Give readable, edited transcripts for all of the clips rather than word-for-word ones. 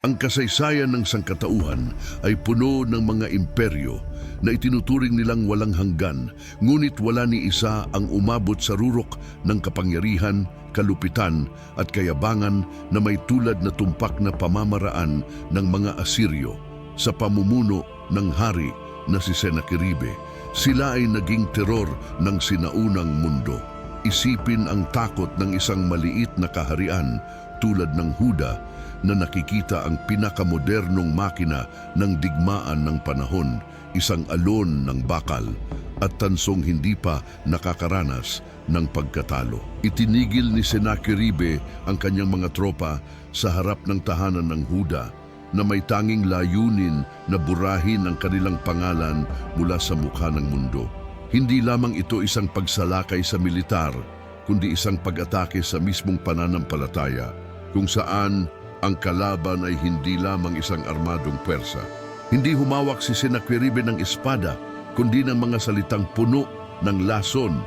Ang kasaysayan ng sangkatauhan ay puno ng mga imperyo na itinuturing nilang walang hanggan, ngunit wala ni isa ang umabot sa rurok ng kapangyarihan, kalupitan at kayabangan na may tulad na tumpak na pamamaraan ng mga Asiryo sa pamumuno ng hari na si Senakeribe. Sila ay naging teror ng sinaunang mundo. Isipin ang takot ng isang maliit na kaharian tulad ng Huda na nakikita ang pinakamodernong makina ng digmaan ng panahon, isang alon ng bakal at tansong hindi pa nakakaranas ng pagkatalo. Itinigil ni Senakeribe ang kanyang mga tropa sa harap ng tahanan ng Huda na may tanging layunin na burahin ang kanilang pangalan mula sa mukha ng mundo. Hindi lamang ito isang pagsalakay sa militar, kundi isang pag-atake sa mismong pananampalataya, kung saan ang kalaban ay hindi lamang isang armadong pwersa. Hindi humawak si Senakeribe ng espada, kundi ng mga salitang puno ng lason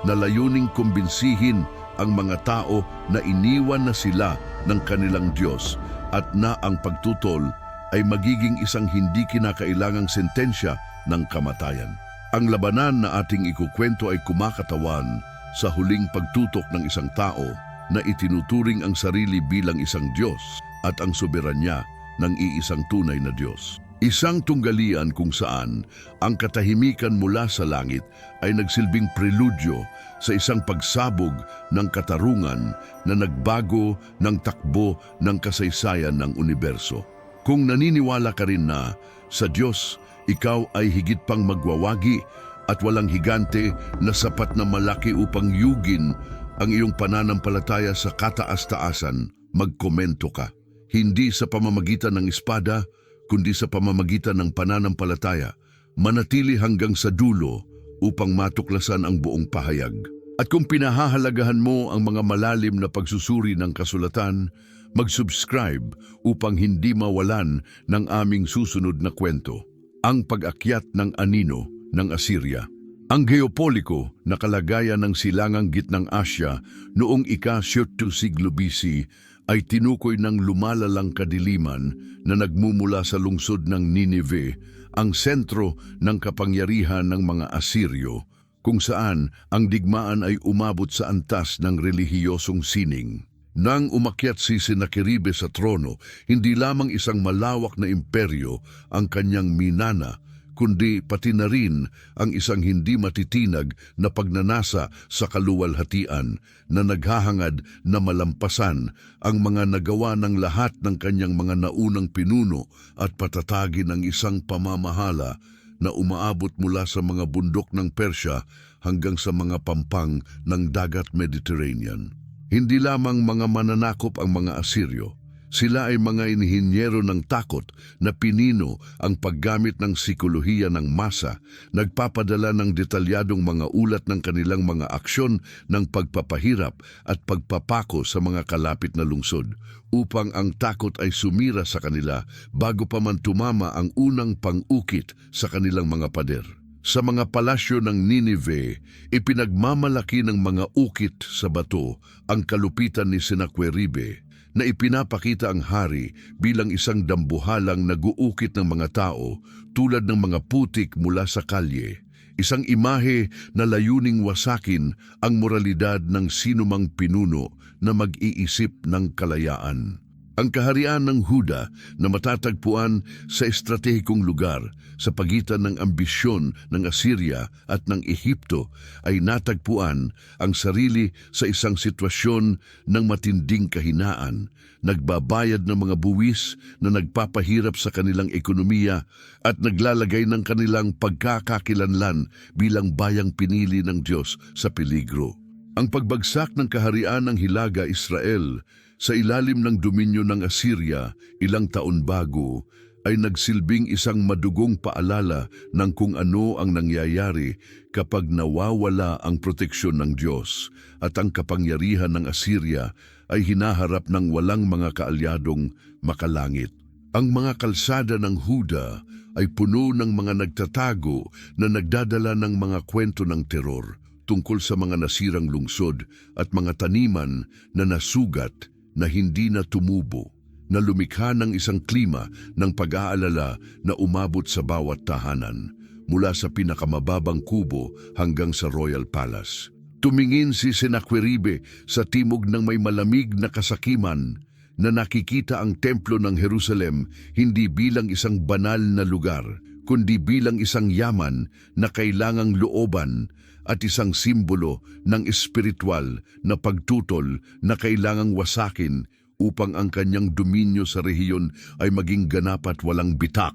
na layuning kumbinsihin ang mga tao na iniwan na sila ng kanilang Diyos at na ang pagtutol ay magiging isang hindi kinakailangang sentensya ng kamatayan. Ang labanan na ating ikukwento ay kumakatawan sa huling pagtutok ng isang tao na itinuturing ang sarili bilang isang Diyos at ang soberanya ng iisang tunay na Diyos. Isang tunggalian kung saan ang katahimikan mula sa langit ay nagsilbing preludyo sa isang pagsabog ng katarungan na nagbago ng takbo ng kasaysayan ng universo. Kung naniniwala ka rin na sa Diyos, ikaw ay higit pang magwawagi at walang higante na sapat na malaki upang yugin ang iyong pananampalataya sa kataas-taasan, magkomento ka. Hindi sa pamamagitan ng espada, kundi sa pamamagitan ng pananampalataya, manatili hanggang sa dulo upang matuklasan ang buong pahayag. At kung pinahahalagahan mo ang mga malalim na pagsusuri ng kasulatan, mag-subscribe upang hindi mawalan ng aming susunod na kwento, ang pag-akyat ng anino ng Assyria. Ang geopoliko na kalagayan ng silangang gitnang Asya noong ika-7 siglo BC ay tinukoy ng lumalalang kadiliman na nagmumula sa lungsod ng Nineveh, ang sentro ng kapangyarihan ng mga Asiryo, kung saan ang digmaan ay umabot sa antas ng relihiyosong sining. Nang umakyat si Senakeribe sa trono, hindi lamang isang malawak na imperyo ang kanyang minana, kundi pati na rin ang isang hindi matitinag na pagnanasa sa kaluwalhatian na naghahangad na malampasan ang mga nagawa ng lahat ng kanyang mga naunang pinuno at patatagin ang isang pamamahala na umaabot mula sa mga bundok ng Persya hanggang sa mga pampang ng dagat Mediterranean. Hindi lamang mga mananakop ang mga Asiryo. Sila ay mga inhinyero ng takot na pinino ang paggamit ng psikolohiya ng masa, nagpapadala ng detalyadong mga ulat ng kanilang mga aksyon ng pagpapahirap at pagpapako sa mga kalapit na lungsod, upang ang takot ay sumira sa kanila bago pa man tumama ang unang pang-ukit sa kanilang mga pader. Sa mga palasyo ng Nineveh, ipinagmamalaki ng mga ukit sa bato ang kalupitan ni Senakeribe, na ipinapakita ang hari bilang isang dambuhalang naguukit ng mga tao tulad ng mga putik mula sa kalye, isang imahe na layuning wasakin ang moralidad ng sinumang pinuno na mag-iisip ng kalayaan. Ang kaharian ng Huda na matatagpuan sa estratehikong lugar sa pagitan ng ambisyon ng Assyria at ng Ehipto ay natagpuan ang sarili sa isang sitwasyon ng matinding kahinaan, nagbabayad ng mga buwis na nagpapahirap sa kanilang ekonomiya at naglalagay ng kanilang pagkakakilanlan bilang bayang pinili ng Diyos sa peligro. Ang pagbagsak ng kaharian ng Hilaga Israel sa ilalim ng dominyo ng Assyria ilang taon bago ay nagsilbing isang madugong paalala ng kung ano ang nangyayari kapag nawawala ang proteksyon ng Diyos at ang kapangyarihan ng Assyria ay hinaharap ng walang mga kaalyadong makalangit. Ang mga kalsada ng Huda ay puno ng mga nagtatago na nagdadala ng mga kwento ng teror tungkol sa mga nasirang lungsod at mga taniman na nasugat na hindi na tumubo. na lumikha ng isang klima ng pag-aalala na umabot sa bawat tahanan, mula sa pinakamababang kubo hanggang sa Royal Palace. Tumingin si Sennacherib sa timog ng may malamig na kasakiman na nakikita ang templo ng Jerusalem hindi bilang isang banal na lugar, kundi bilang isang yaman na kailangang looban at isang simbolo ng espiritual na pagtutol na kailangang wasakin upang ang kanyang dominyo sa rehiyon ay maging ganap at walang bitak.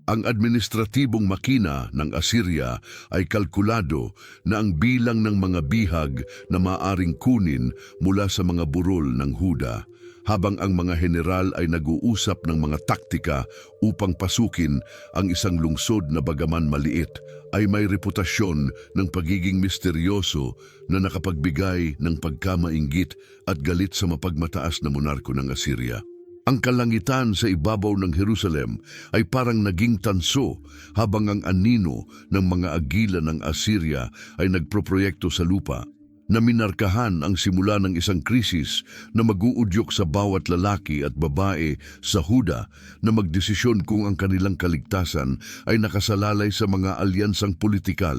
Ang administratibong makina ng Assyria ay kalkulado na ang bilang ng mga bihag na maaring kunin mula sa mga burol ng Huda, habang ang mga general ay nag-uusap ng mga taktika upang pasukin ang isang lungsod na bagaman maliit ay may reputasyon ng pagiging misteryoso na nakapagbigay ng pagkamainggit at galit sa mapagmataas na monarko ng Assyria. Ang kalangitan sa ibabaw ng Jerusalem ay parang naging tanso habang ang anino ng mga agila ng Assyria ay nagproproyekto sa lupa, na minarkahan ang simula ng isang krisis na mag-uudyok sa bawat lalaki at babae sa Huda na magdesisyon kung ang kanilang kaligtasan ay nakasalalay sa mga alyansang politikal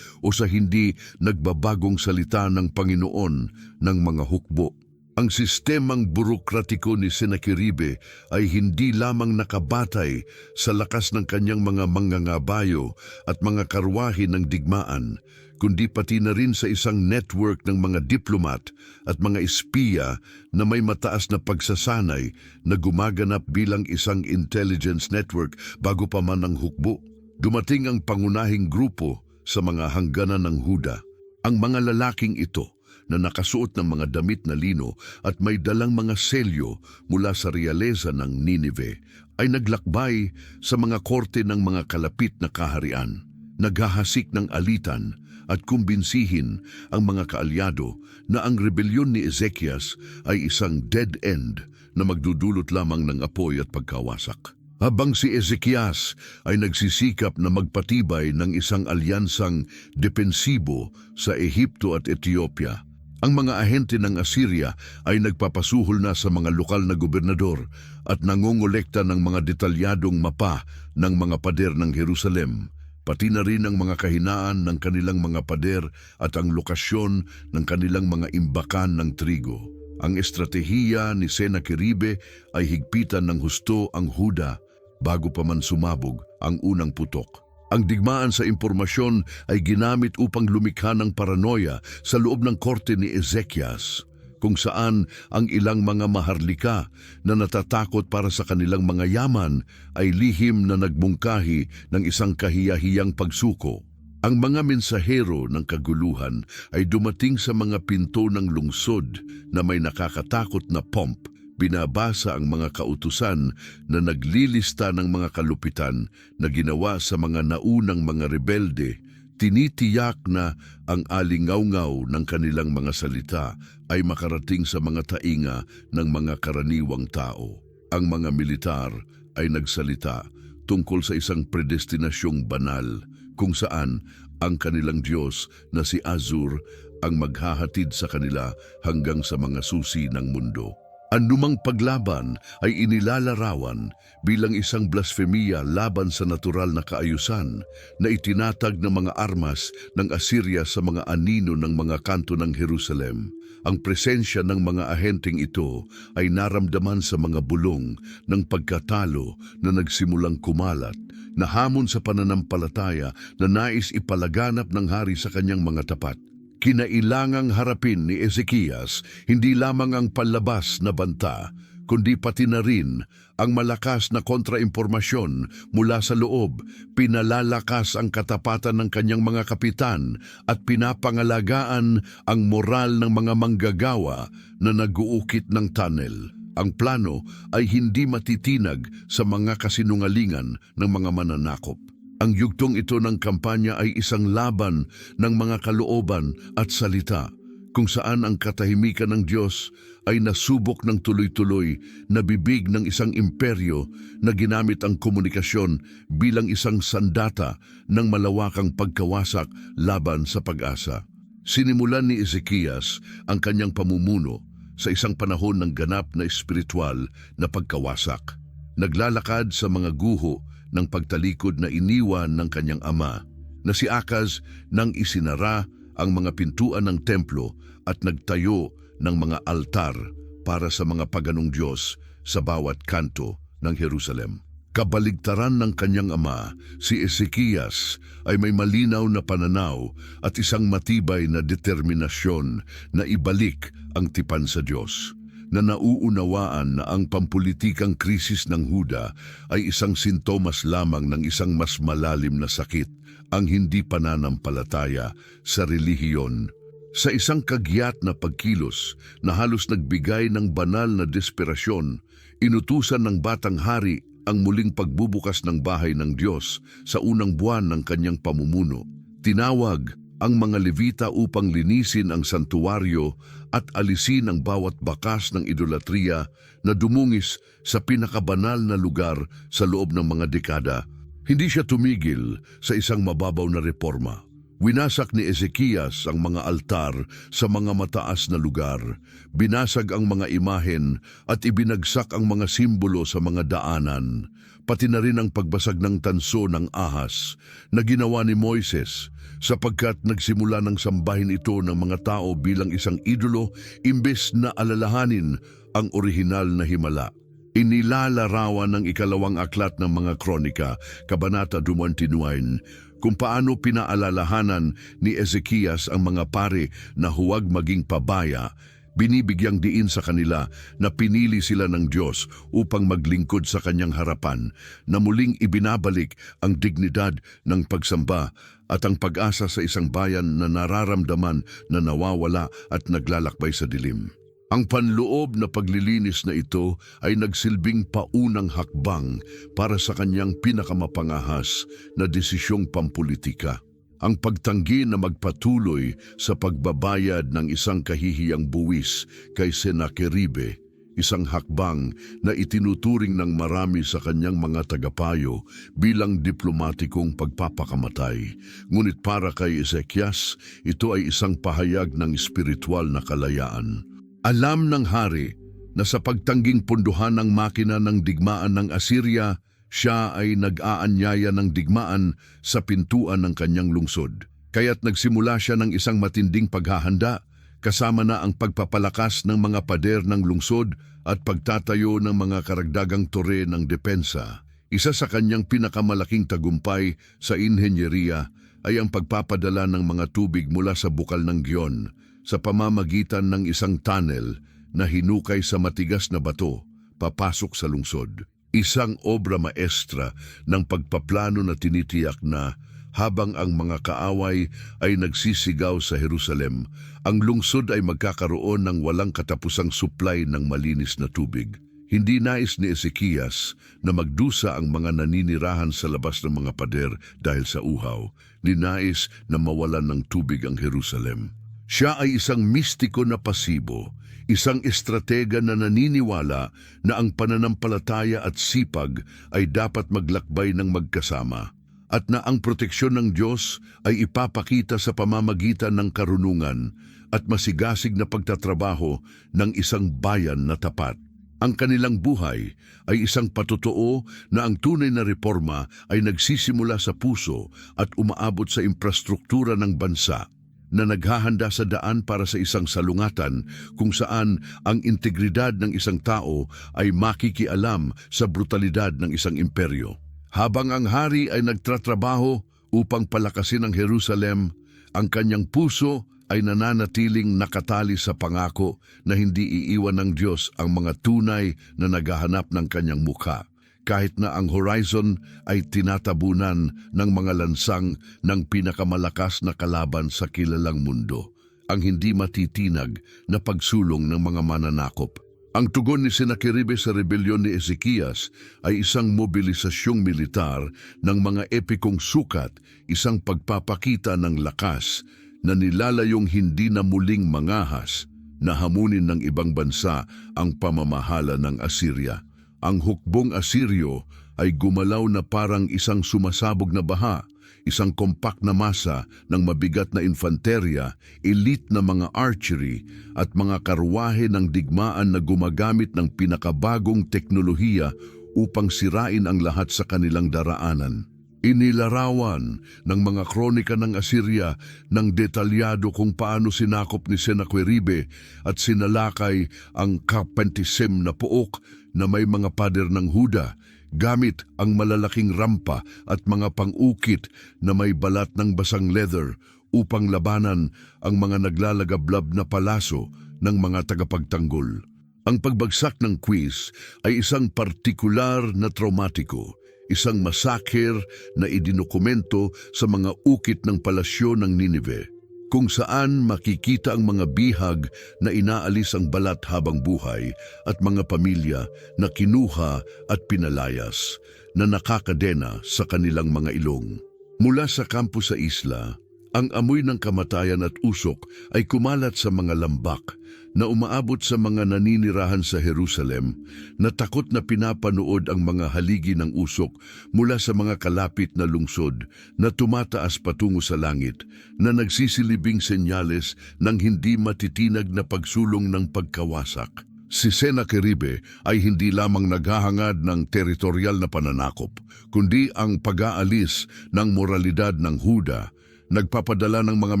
o sa hindi nagbabagong salita ng Panginoon ng mga hukbo. Ang sistemang burokratiko ni Sennacherib ay hindi lamang nakabatay sa lakas ng kanyang mga mangangabayo at mga karwahe ng digmaan, kundi pati na rin sa isang network ng mga diplomat at mga espiya na may mataas na pagsasanay na gumaganap bilang isang intelligence network bago pa man ang hukbo. Dumating ang pangunahing grupo sa mga hangganan ng Huda. Ang mga lalaking ito na nakasuot ng mga damit na lino at may dalang mga selyo mula sa realeza ng Ninive ay naglakbay sa mga korte ng mga kalapit na kaharian, naghahasik ng alitan at kumbinsihin ang mga kaalyado na ang rebelyon ni Ezekias ay isang dead end na magdudulot lamang ng apoy at pagkawasak. Habang si Ezekias ay nagsisikap na magpatibay ng isang alyansang depensibo sa Ehipto at Ethiopia, ang mga ahente ng Assyria ay nagpapasuhol na sa mga lokal na gobernador at nangongolekta ng mga detalyadong mapa ng mga pader ng Jerusalem, pati na rin ang mga kahinaan ng kanilang mga pader at ang lokasyon ng kanilang mga imbakan ng trigo. Ang estratehiya ni Sennacherib ay higpitan ng husto ang Huda bago pa man sumabog ang unang putok. Ang digmaan sa impormasyon ay ginamit upang lumikha ng paranoia sa loob ng korte ni Ezekias, kung saan ang ilang mga maharlika na natatakot para sa kanilang mga yaman ay lihim na nagmungkahi ng isang kahiyahiyang pagsuko. Ang mga mensahero ng kaguluhan ay dumating sa mga pinto ng lungsod na may nakakatakot na pomp. Binabasa ang mga kautusan na naglilista ng mga kalupitan na ginawa sa mga naunang mga rebelde. Tinitiyak na ang alingaw-ngaw ng kanilang mga salita ay makarating sa mga tainga ng mga karaniwang tao. Ang mga militar ay nagsalita tungkol sa isang predestinasyong banal kung saan ang kanilang Diyos na si Azur ang maghahatid sa kanila hanggang sa mga susi ng mundo. Anumang paglaban ay inilalarawan bilang isang blasfemia laban sa natural na kaayusan na itinatag ng mga armas ng Assyria sa mga anino ng mga kanto ng Jerusalem. Ang presensya ng mga ahenteng ito ay naramdaman sa mga bulong ng pagkatalo na nagsimulang kumalat, na hamon sa pananampalataya na nais ipalaganap ng hari sa kanyang mga tapat. Kinailangang harapin ni Ezekias hindi lamang ang palabas na banta, kundi pati na rin ang malakas na kontraimpormasyon mula sa loob. Pinalalakas ang katapatan ng kanyang mga kapitan at pinapangalagaan ang moral ng mga manggagawa na nag-uukit ng tunnel. Ang plano ay hindi matitinag sa mga kasinungalingan ng mga mananakop. Ang yugtong ito ng kampanya ay isang laban ng mga kalooban at salita, kung saan ang katahimikan ng Diyos ay nasubok ng tuloy-tuloy na bibig ng isang imperyo na ginamit ang komunikasyon bilang isang sandata ng malawakang pagkawasak laban sa pag-asa. Sinimulan ni Ezekias ang kanyang pamumuno sa isang panahon ng ganap na espiritual na pagkawasak. Naglalakad sa mga guho ng pagtalikod na iniwan ng kanyang ama, na si Akaz nang isinara ang mga pintuan ng templo at nagtayo ng mga altar para sa mga paganong Diyos sa bawat kanto ng Jerusalem. Kabaligtaran ng kanyang ama, si Ezekias ay may malinaw na pananaw at isang matibay na determinasyon na ibalik ang tipan sa Diyos, na nauunawaan na ang pampulitikang krisis ng Huda ay isang sintomas lamang ng isang mas malalim na sakit, ang hindi pananampalataya sa relihiyon. Sa isang kagyat na pagkilos na halos nagbigay ng banal na desperasyon, inutusan ng batang hari ang muling pagbubukas ng bahay ng Diyos sa unang buwan ng kanyang pamumuno. Tinawag ang mga Levita upang linisin ang santuwaryo at alisin ang bawat bakas ng idolatriya na dumungis sa pinakabanal na lugar sa loob ng mga dekada. Hindi siya tumigil sa isang mababaw na reforma. Winasak ni Ezekias ang mga altar sa mga mataas na lugar, binasag ang mga imahen at ibinagsak ang mga simbolo sa mga daanan, pati na rin ang pagbasag ng tanso ng ahas na ginawa ni Moises, sapagkat nagsimula ng sambahin ito ng mga tao bilang isang idolo imbes na alalahanin ang orihinal na himala. Inilalarawan ng ikalawang aklat ng mga kronika, Kabanata 29, kung paano pinaalalahanan ni Ezekias ang mga pare na huwag maging pabaya, binibigyang diin sa kanila na pinili sila ng Diyos upang maglingkod sa kanyang harapan, na muling ibinabalik ang dignidad ng pagsamba at ang pag-asa sa isang bayan na nararamdaman na nawawala at naglalakbay sa dilim. Ang panloob na paglilinis na ito ay nagsilbing paunang hakbang para sa kanyang pinakamapangahas na desisyong pampulitika. Ang pagtanggi na magpatuloy sa pagbabayad ng isang kahihiyang buwis kay Senakeribe, isang hakbang na itinuturing ng marami sa kanyang mga tagapayo bilang diplomatikong pagpapakamatay. Ngunit para kay Ezekias, ito ay isang pahayag ng espiritual na kalayaan. Alam ng hari na sa pagtangging punduhan ng makina ng digmaan ng Assyria, siya ay nag-aanyaya ng digmaan sa pintuan ng kanyang lungsod. Kaya't nagsimula siya ng isang matinding paghahanda, kasama na ang pagpapalakas ng mga pader ng lungsod at pagtatayo ng mga karagdagang tore ng depensa. Isa sa kanyang pinakamalaking tagumpay sa inhenyeriya ay ang pagpapadala ng mga tubig mula sa bukal ng Gihon sa pamamagitan ng isang tunnel na hinukay sa matigas na bato papasok sa lungsod. Isang obra maestra ng pagpaplano na tinitiyak na habang ang mga kaaway ay nagsisigaw sa Jerusalem, ang lungsod ay magkakaroon ng walang katapusang supply ng malinis na tubig. Hindi nais ni Ezekias na magdusa ang mga naninirahan sa labas ng mga pader dahil sa uhaw. Ninais na mawalan ng tubig ang Jerusalem. Siya ay isang mistiko na pasibo, isang estratega na naniniwala na ang pananampalataya at sipag ay dapat maglakbay ng magkasama, at na ang proteksyon ng Diyos ay ipapakita sa pamamagitan ng karunungan at masigasig na pagtatrabaho ng isang bayan na tapat. Ang kanilang buhay ay isang patotoo na ang tunay na reforma ay nagsisimula sa puso at umaabot sa infrastruktura ng bansa, na naghahanda sa daan para sa isang salungatan kung saan ang integridad ng isang tao ay makikialam sa brutalidad ng isang imperyo. Habang ang hari ay nagtatrabaho upang palakasin ang Jerusalem, ang kanyang puso ay nananatiling nakatali sa pangako na hindi iiwan ng Diyos ang mga tunay na naghahanap ng kanyang mukha, kahit na ang horizon ay tinatabunan ng mga lansang ng pinakamalakas na kalaban sa kilalang mundo, ang hindi matitinag na pagsulong ng mga mananakop. Ang tugon ni Senakeribe sa rebelyon ni Ezekias ay isang mobilisasyong militar ng mga epikong sukat, isang pagpapakita ng lakas na nilalayong hindi na muling mangahas na hamunin ng ibang bansa ang pamamahala ng Assyria. Ang hukbong Asiryo ay gumalaw na parang isang sumasabog na baha isang compact na masa ng mabigat na infanterya, elite na mga archery at mga karwahe ng digmaan na gumagamit ng pinakabagong teknolohiya upang sirain ang lahat sa kanilang daraanan. Inilarawan ng mga kronika ng Assyria ng detalyado kung paano sinakop ni Sennacherib at sinalakay ang K-20 na puok na may mga pader ng Huda gamit ang malalaking rampa at mga pang-ukit na may balat ng basang leather upang labanan ang mga naglalagablab na palaso ng mga tagapagtanggol. Ang pagbagsak ng quiz ay isang partikular na traumatiko, isang massacre na idinukumento sa mga ukit ng palasyo ng Ninive, kung saan makikita ang mga bihag na inaalis ang balat habang buhay at mga pamilya na kinuha at pinalayas na nakakadena sa kanilang mga ilong. Mula sa kampo sa isla, ang amoy ng kamatayan at usok ay kumalat sa mga lambak na umaabot sa mga naninirahan sa Jerusalem na takot na pinapanood ang mga haligi ng usok mula sa mga kalapit na lungsod na tumataas patungo sa langit na nagsisilibing senyales ng hindi matitinag na pagsulong ng pagkawasak. Si Sennacherib ay hindi lamang naghahangad ng teritorial na pananakop, kundi ang pag-aalis ng moralidad ng Huda. Nagpapadala ng mga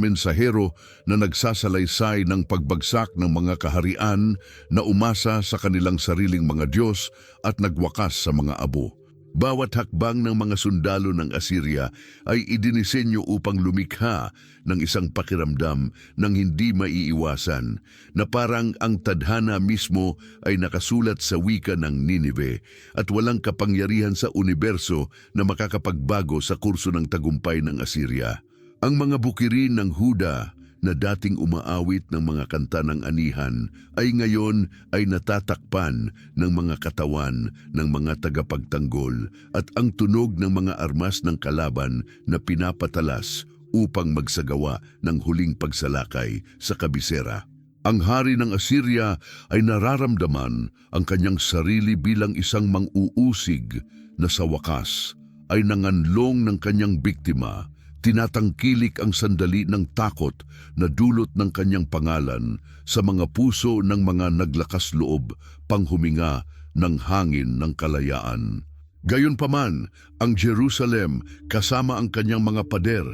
mensahero na nagsasalaysay ng pagbagsak ng mga kaharian na umasa sa kanilang sariling mga Diyos at nagwakas sa mga abo. Bawat hakbang ng mga sundalo ng Assyria ay idinisenyo upang lumikha ng isang pakiramdam ng hindi maiiwasan na parang ang tadhana mismo ay nakasulat sa wika ng Ninive at walang kapangyarihan sa universo na makakapagbago sa kurso ng tagumpay ng Assyria. Ang mga bukirin ng Huda na dating umaawit ng mga kanta ng anihan ay ngayon ay natatakpan ng mga katawan ng mga tagapagtanggol at ang tunog ng mga armas ng kalaban na pinapatalas upang magsagawa ng huling pagsalakay sa kabisera. Ang hari ng Assyria ay nararamdaman ang kanyang sarili bilang isang mang-uusig na sa wakas ay nanganlong ng kanyang biktima. Tinatangkilik ang sandali ng takot na dulot ng kanyang pangalan sa mga puso ng mga naglakas loob panghuminga ng hangin ng kalayaan. Gayunpaman, ang Jerusalem kasama ang kanyang mga pader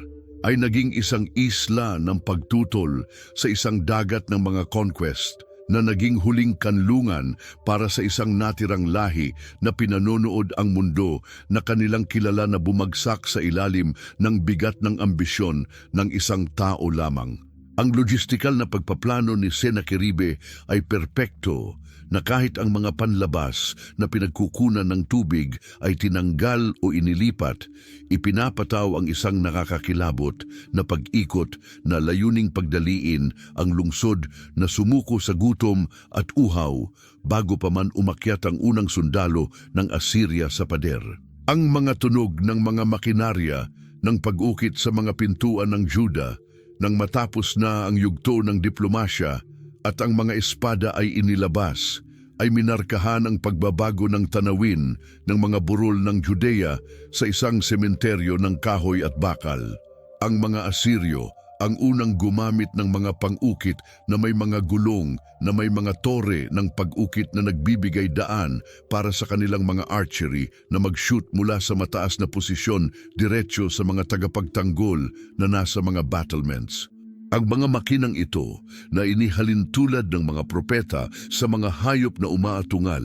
ay naging isang isla ng pagtutol sa isang dagat ng mga conquest na naging huling kanlungan para sa isang natirang lahi na pinanonood ang mundo na kanilang kilala na bumagsak sa ilalim ng bigat ng ambisyon ng isang tao lamang. Ang logistikal na pagpaplano ni Sennacherib ay perpekto na kahit ang mga panlabas na pinagkukunan ng tubig ay tinanggal o inilipat, ipinapataw ang isang nakakakilabot na pag-ikot na layuning pagdaliin ang lungsod na sumuko sa gutom at uhaw bago pa man umakyat ang unang sundalo ng Assyria sa pader. Ang mga tunog ng mga makinarya ng pag-ukit sa mga pintuan ng Juda nang matapos na ang yugto ng diplomasya at ang mga espada ay inilabas, ay minarkahan ang pagbabago ng tanawin ng mga burol ng Judea sa isang sementeryo ng kahoy at bakal. Ang mga Asiryo ang unang gumamit ng mga pang-ukit na may mga gulong na may mga tore ng pag-ukit na nagbibigay daan para sa kanilang mga archery na mag-shoot mula sa mataas na posisyon diretso sa mga tagapagtanggol na nasa mga battlements. Ang mga makinang ito na inihalin tulad ng mga propeta sa mga hayop na umaatungal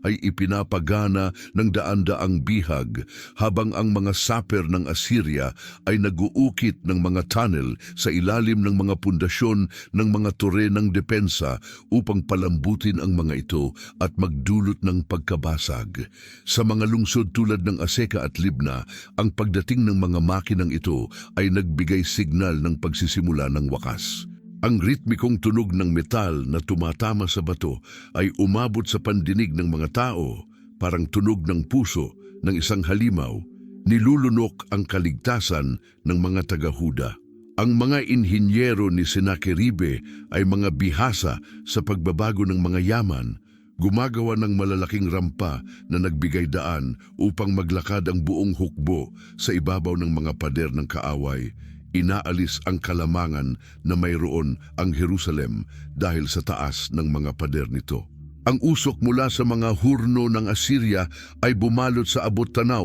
ay ipinapagana ng daan-daang bihag habang ang mga saper ng Assyria ay nag-uukit ng mga tunnel sa ilalim ng mga pundasyon ng mga tore ng depensa upang palambutin ang mga ito at magdulot ng pagkabasag. Sa mga lungsod tulad ng Aseka at Libna, ang pagdating ng mga makinang ito ay nagbigay signal ng pagsisimula ng wakas. Ang ritmikong tunog ng metal na tumatama sa bato ay umabot sa pandinig ng mga tao, parang tunog ng puso ng isang halimaw. Nilulunok ang kaligtasan ng mga taga-Huda. Ang mga inhinyero ni Sennacherib ay mga bihasa sa pagbabago ng mga yaman, Gumagawa ng malalaking rampa na nagbigay daan upang maglakad ang buong hukbo sa ibabaw ng mga pader ng kaaway. Inaalis ang kalamangan na mayroon ang Jerusalem dahil sa taas ng mga pader nito. Ang usok mula sa mga hurno ng Assyria ay bumalot sa abot tanaw,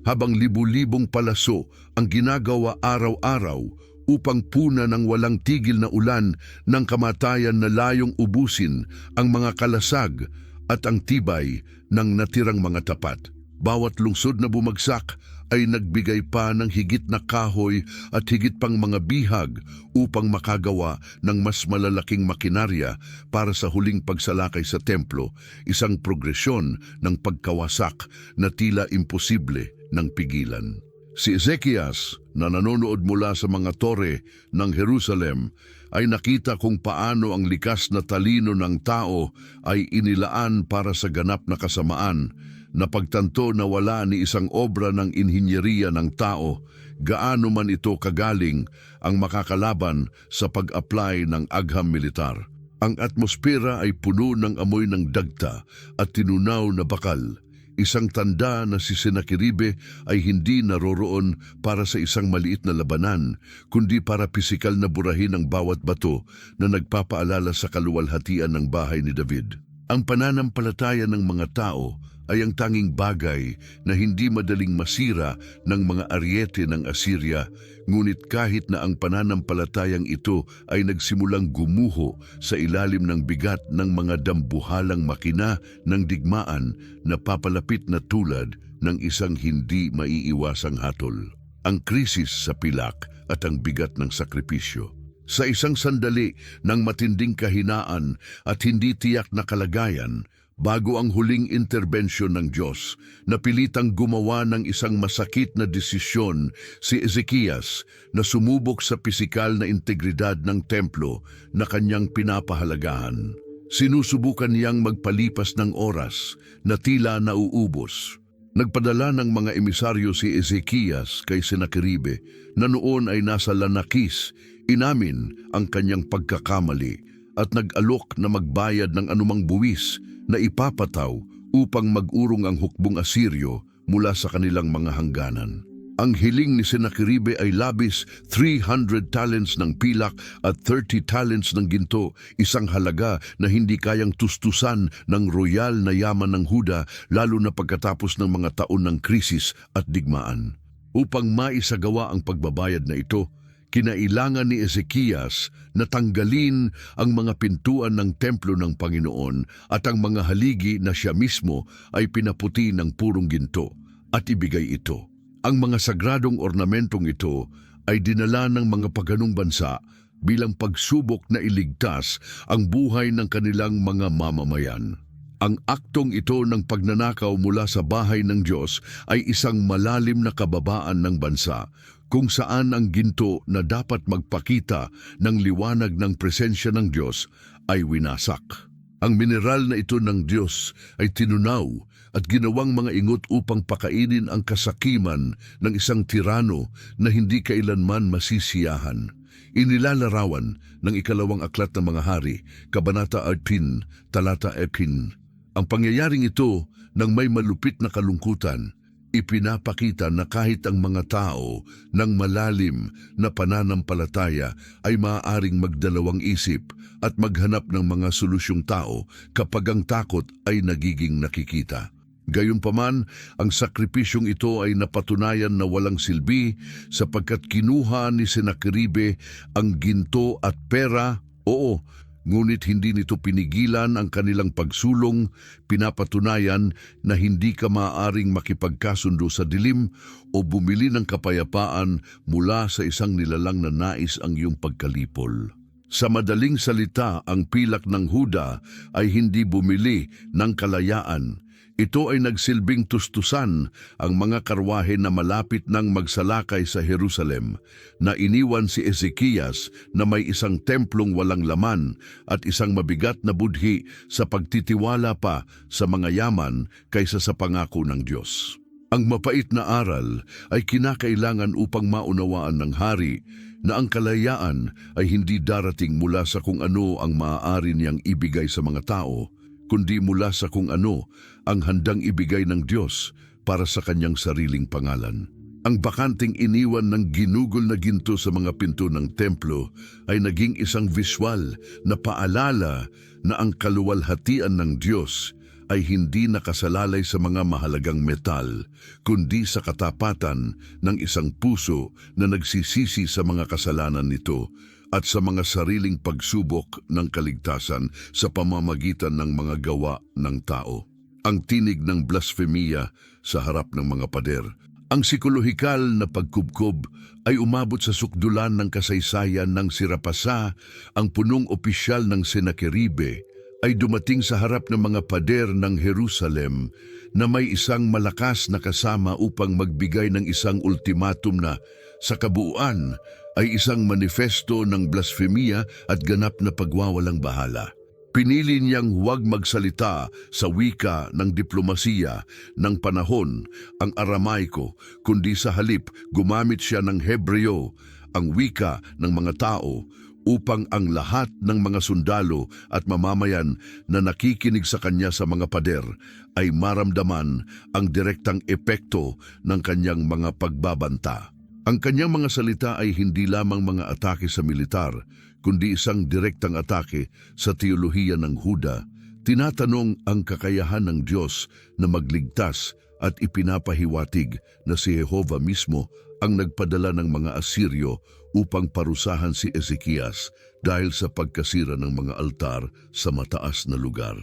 habang libu-libong palaso ang ginagawa araw-araw upang puna ng walang tigil na ulan ng kamatayan na layong ubusin ang mga kalasag at ang tibay ng natirang mga tapat. Bawat lungsod na bumagsak ay nagbigay pa ng higit na kahoy at higit pang mga bihag upang makagawa ng mas malalaking makinarya para sa huling pagsalakay sa templo, isang progresyon ng pagkawasak na tila imposible ng pigilan. Si Ezekias, na nanonood mula sa mga tore ng Jerusalem, ay nakita kung paano ang likas na talino ng tao ay inilaan para sa ganap na kasamaan, na pagtanto na wala ni isang obra ng inhinyeriya ng tao, gaano man ito kagaling ang makakalaban sa pag-apply ng agham militar. Ang atmosfera ay puno ng amoy ng dagta at tinunaw na bakal, isang tanda na si Senakeribe ay hindi naroroon para sa isang maliit na labanan, kundi para pisikal na burahin ang bawat bato na nagpapaalala sa kaluwalhatian ng bahay ni David. Ang pananampalataya ng mga tao ay ang tanging bagay na hindi madaling masira ng mga aryete ng Assyria, ngunit kahit na ang pananampalatayang ito ay nagsimulang gumuho sa ilalim ng bigat ng mga dambuhalang makina ng digmaan na papalapit na tulad ng isang hindi maiiwasang hatol. Ang krisis sa pilak at ang bigat ng sakripisyo. Sa isang sandali ng matinding kahinaan at hindi tiyak na kalagayan, bago ang huling interbensyon ng Diyos, napilitang gumawa ng isang masakit na desisyon si Ezekias na sumubok sa pisikal na integridad ng templo na kanyang pinapahalagahan. Sinusubukan niyang magpalipas ng oras na tila nauubos. Nagpadala ng mga emisaryo si Ezekias kay Senakeribe na noon ay nasa Lanakis, inamin ang kanyang pagkakamali at nag-alok na magbayad ng anumang buwis na ipapataw upang mag-urong ang hukbong Asiryo mula sa kanilang mga hangganan. Ang hiling ni Senakeribe ay labis, 300 talents ng pilak at 30 talents ng ginto, isang halaga na hindi kayang tustusan ng royal na yaman ng Huda, lalo na pagkatapos ng mga taon ng krisis at digmaan. Upang maisagawa ang pagbabayad na ito, kinailangan ni Ezekias na tanggalin ang mga pintuan ng templo ng Panginoon at ang mga haligi na siya mismo ay pinaputi ng purong ginto at ibigay ito. Ang mga sagradong ornamentong ito ay dinala ng mga paganong bansa bilang pagsubok na iligtas ang buhay ng kanilang mga mamamayan. Ang aktong ito ng pagnanakaw mula sa bahay ng Diyos ay isang malalim na kababaan ng bansa, kung saan ang ginto na dapat magpakita ng liwanag ng presensya ng Diyos ay winasak. Ang mineral na ito ng Diyos ay tinunaw at ginawang mga ingot upang pakainin ang kasakiman ng isang tirano na hindi kailanman masisiyahan. Inilalarawan ng ikalawang aklat ng mga hari, Kabanata 18, Talata 18. Ang pangyayaring ito ng may malupit na kalungkutan, ipinapakita na kahit ang mga tao ng malalim na pananampalataya ay maaaring magdalawang isip at maghanap ng mga solusyong tao kapag ang takot ay nagiging nakikita. Gayunpaman, ang sakripisyong ito ay napatunayan na walang silbi sapagkat kinuha ni Senakeribe ang ginto at pera, ngunit hindi nito pinigilan ang kanilang pagsulong, pinapatunayan na hindi ka maaaring makipagkasundo sa dilim o bumili ng kapayapaan mula sa isang nilalang na nais ang iyong pagkalipol. Sa madaling salita, ang pilak ng Huda ay hindi bumili ng kalayaan. Ito ay nagsilbing tustusan ang mga karwahe na malapit nang magsalakay sa Jerusalem, na iniwan si Ezekias na may isang templong walang laman at isang mabigat na budhi sa pagtitiwala pa sa mga yaman kaysa sa pangako ng Diyos. Ang mapait na aral ay kinakailangan upang maunawaan ng hari na ang kalayaan ay hindi darating mula sa kung ano ang maaari niyang ibigay sa mga tao, kundi mula sa kung ano ang handang ibigay ng Diyos para sa kanyang sariling pangalan. Ang bakanting iniwan ng ginugol na ginto sa mga pinto ng templo ay naging isang visual na paalala na ang kaluwalhatian ng Diyos ay hindi nakasalalay sa mga mahalagang metal, kundi sa katapatan ng isang puso na nagsisisi sa mga kasalanan nito at sa mga sariling pagsubok ng kaligtasan sa pamamagitan ng mga gawa ng tao. Ang tinig ng blasfemia sa harap ng mga pader. Ang psikolohikal na pagkubkob ay umabot sa sukdulan ng kasaysayan ng si Rapasa, ang punong opisyal ng Senakeribe, ay dumating sa harap ng mga pader ng Jerusalem na may isang malakas na kasama upang magbigay ng isang ultimatum na sa kabuuan ay isang manifesto ng blasfemia at ganap na pagwawalang bahala. Pinili niyang huwag magsalita sa wika ng diplomasiya ng panahon, ang Aramaiko, kundi sa halip gumamit siya ng Hebreo, ang wika ng mga tao, upang ang lahat ng mga sundalo at mamamayan na nakikinig sa kanya sa mga pader ay maramdaman ang direktang epekto ng kanyang mga pagbabanta. Ang kanyang mga salita ay hindi lamang mga atake sa militar, kundi isang direktang atake sa teolohiya ng Huda. Tinatanong ang kakayahan ng Diyos na magligtas at ipinapahiwatig na si Jehovah mismo ang nagpadala ng mga Asiryo upang parusahan si Ezekias dahil sa pagkasira ng mga altar sa mataas na lugar.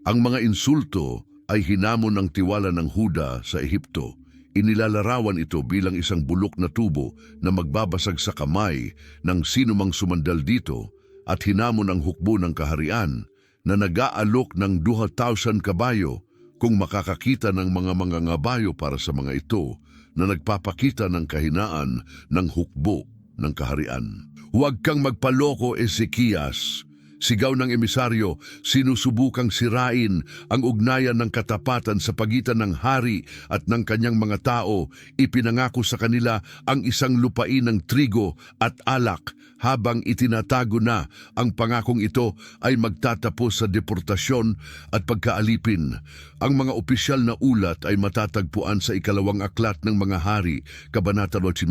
Ang mga insulto ay hinamon ng tiwala ng Huda sa Ehipto. Inilalarawan ito bilang isang bulok na tubo na magbabasag sa kamay ng sinumang sumandal dito at hinamon ang hukbo ng kaharian na nag-aalok ng 2,000 kabayo kung makakakita ng mga ngabayo para sa mga ito na nagpapakita ng kahinaan ng hukbo ng kaharian. Huwag kang magpaloko, Ezekias. Sigaw ng emisaryo, sinusubukang sirain ang ugnayan ng katapatan sa pagitan ng hari at ng kanyang mga tao. Ipinangako sa kanila ang isang lupain ng trigo at alak habang itinatago na ang pangakong ito ay magtatapos sa deportasyon at pagkaalipin. Ang mga opisyal na ulat ay matatagpuan sa ikalawang aklat ng mga hari, Kabanata 8,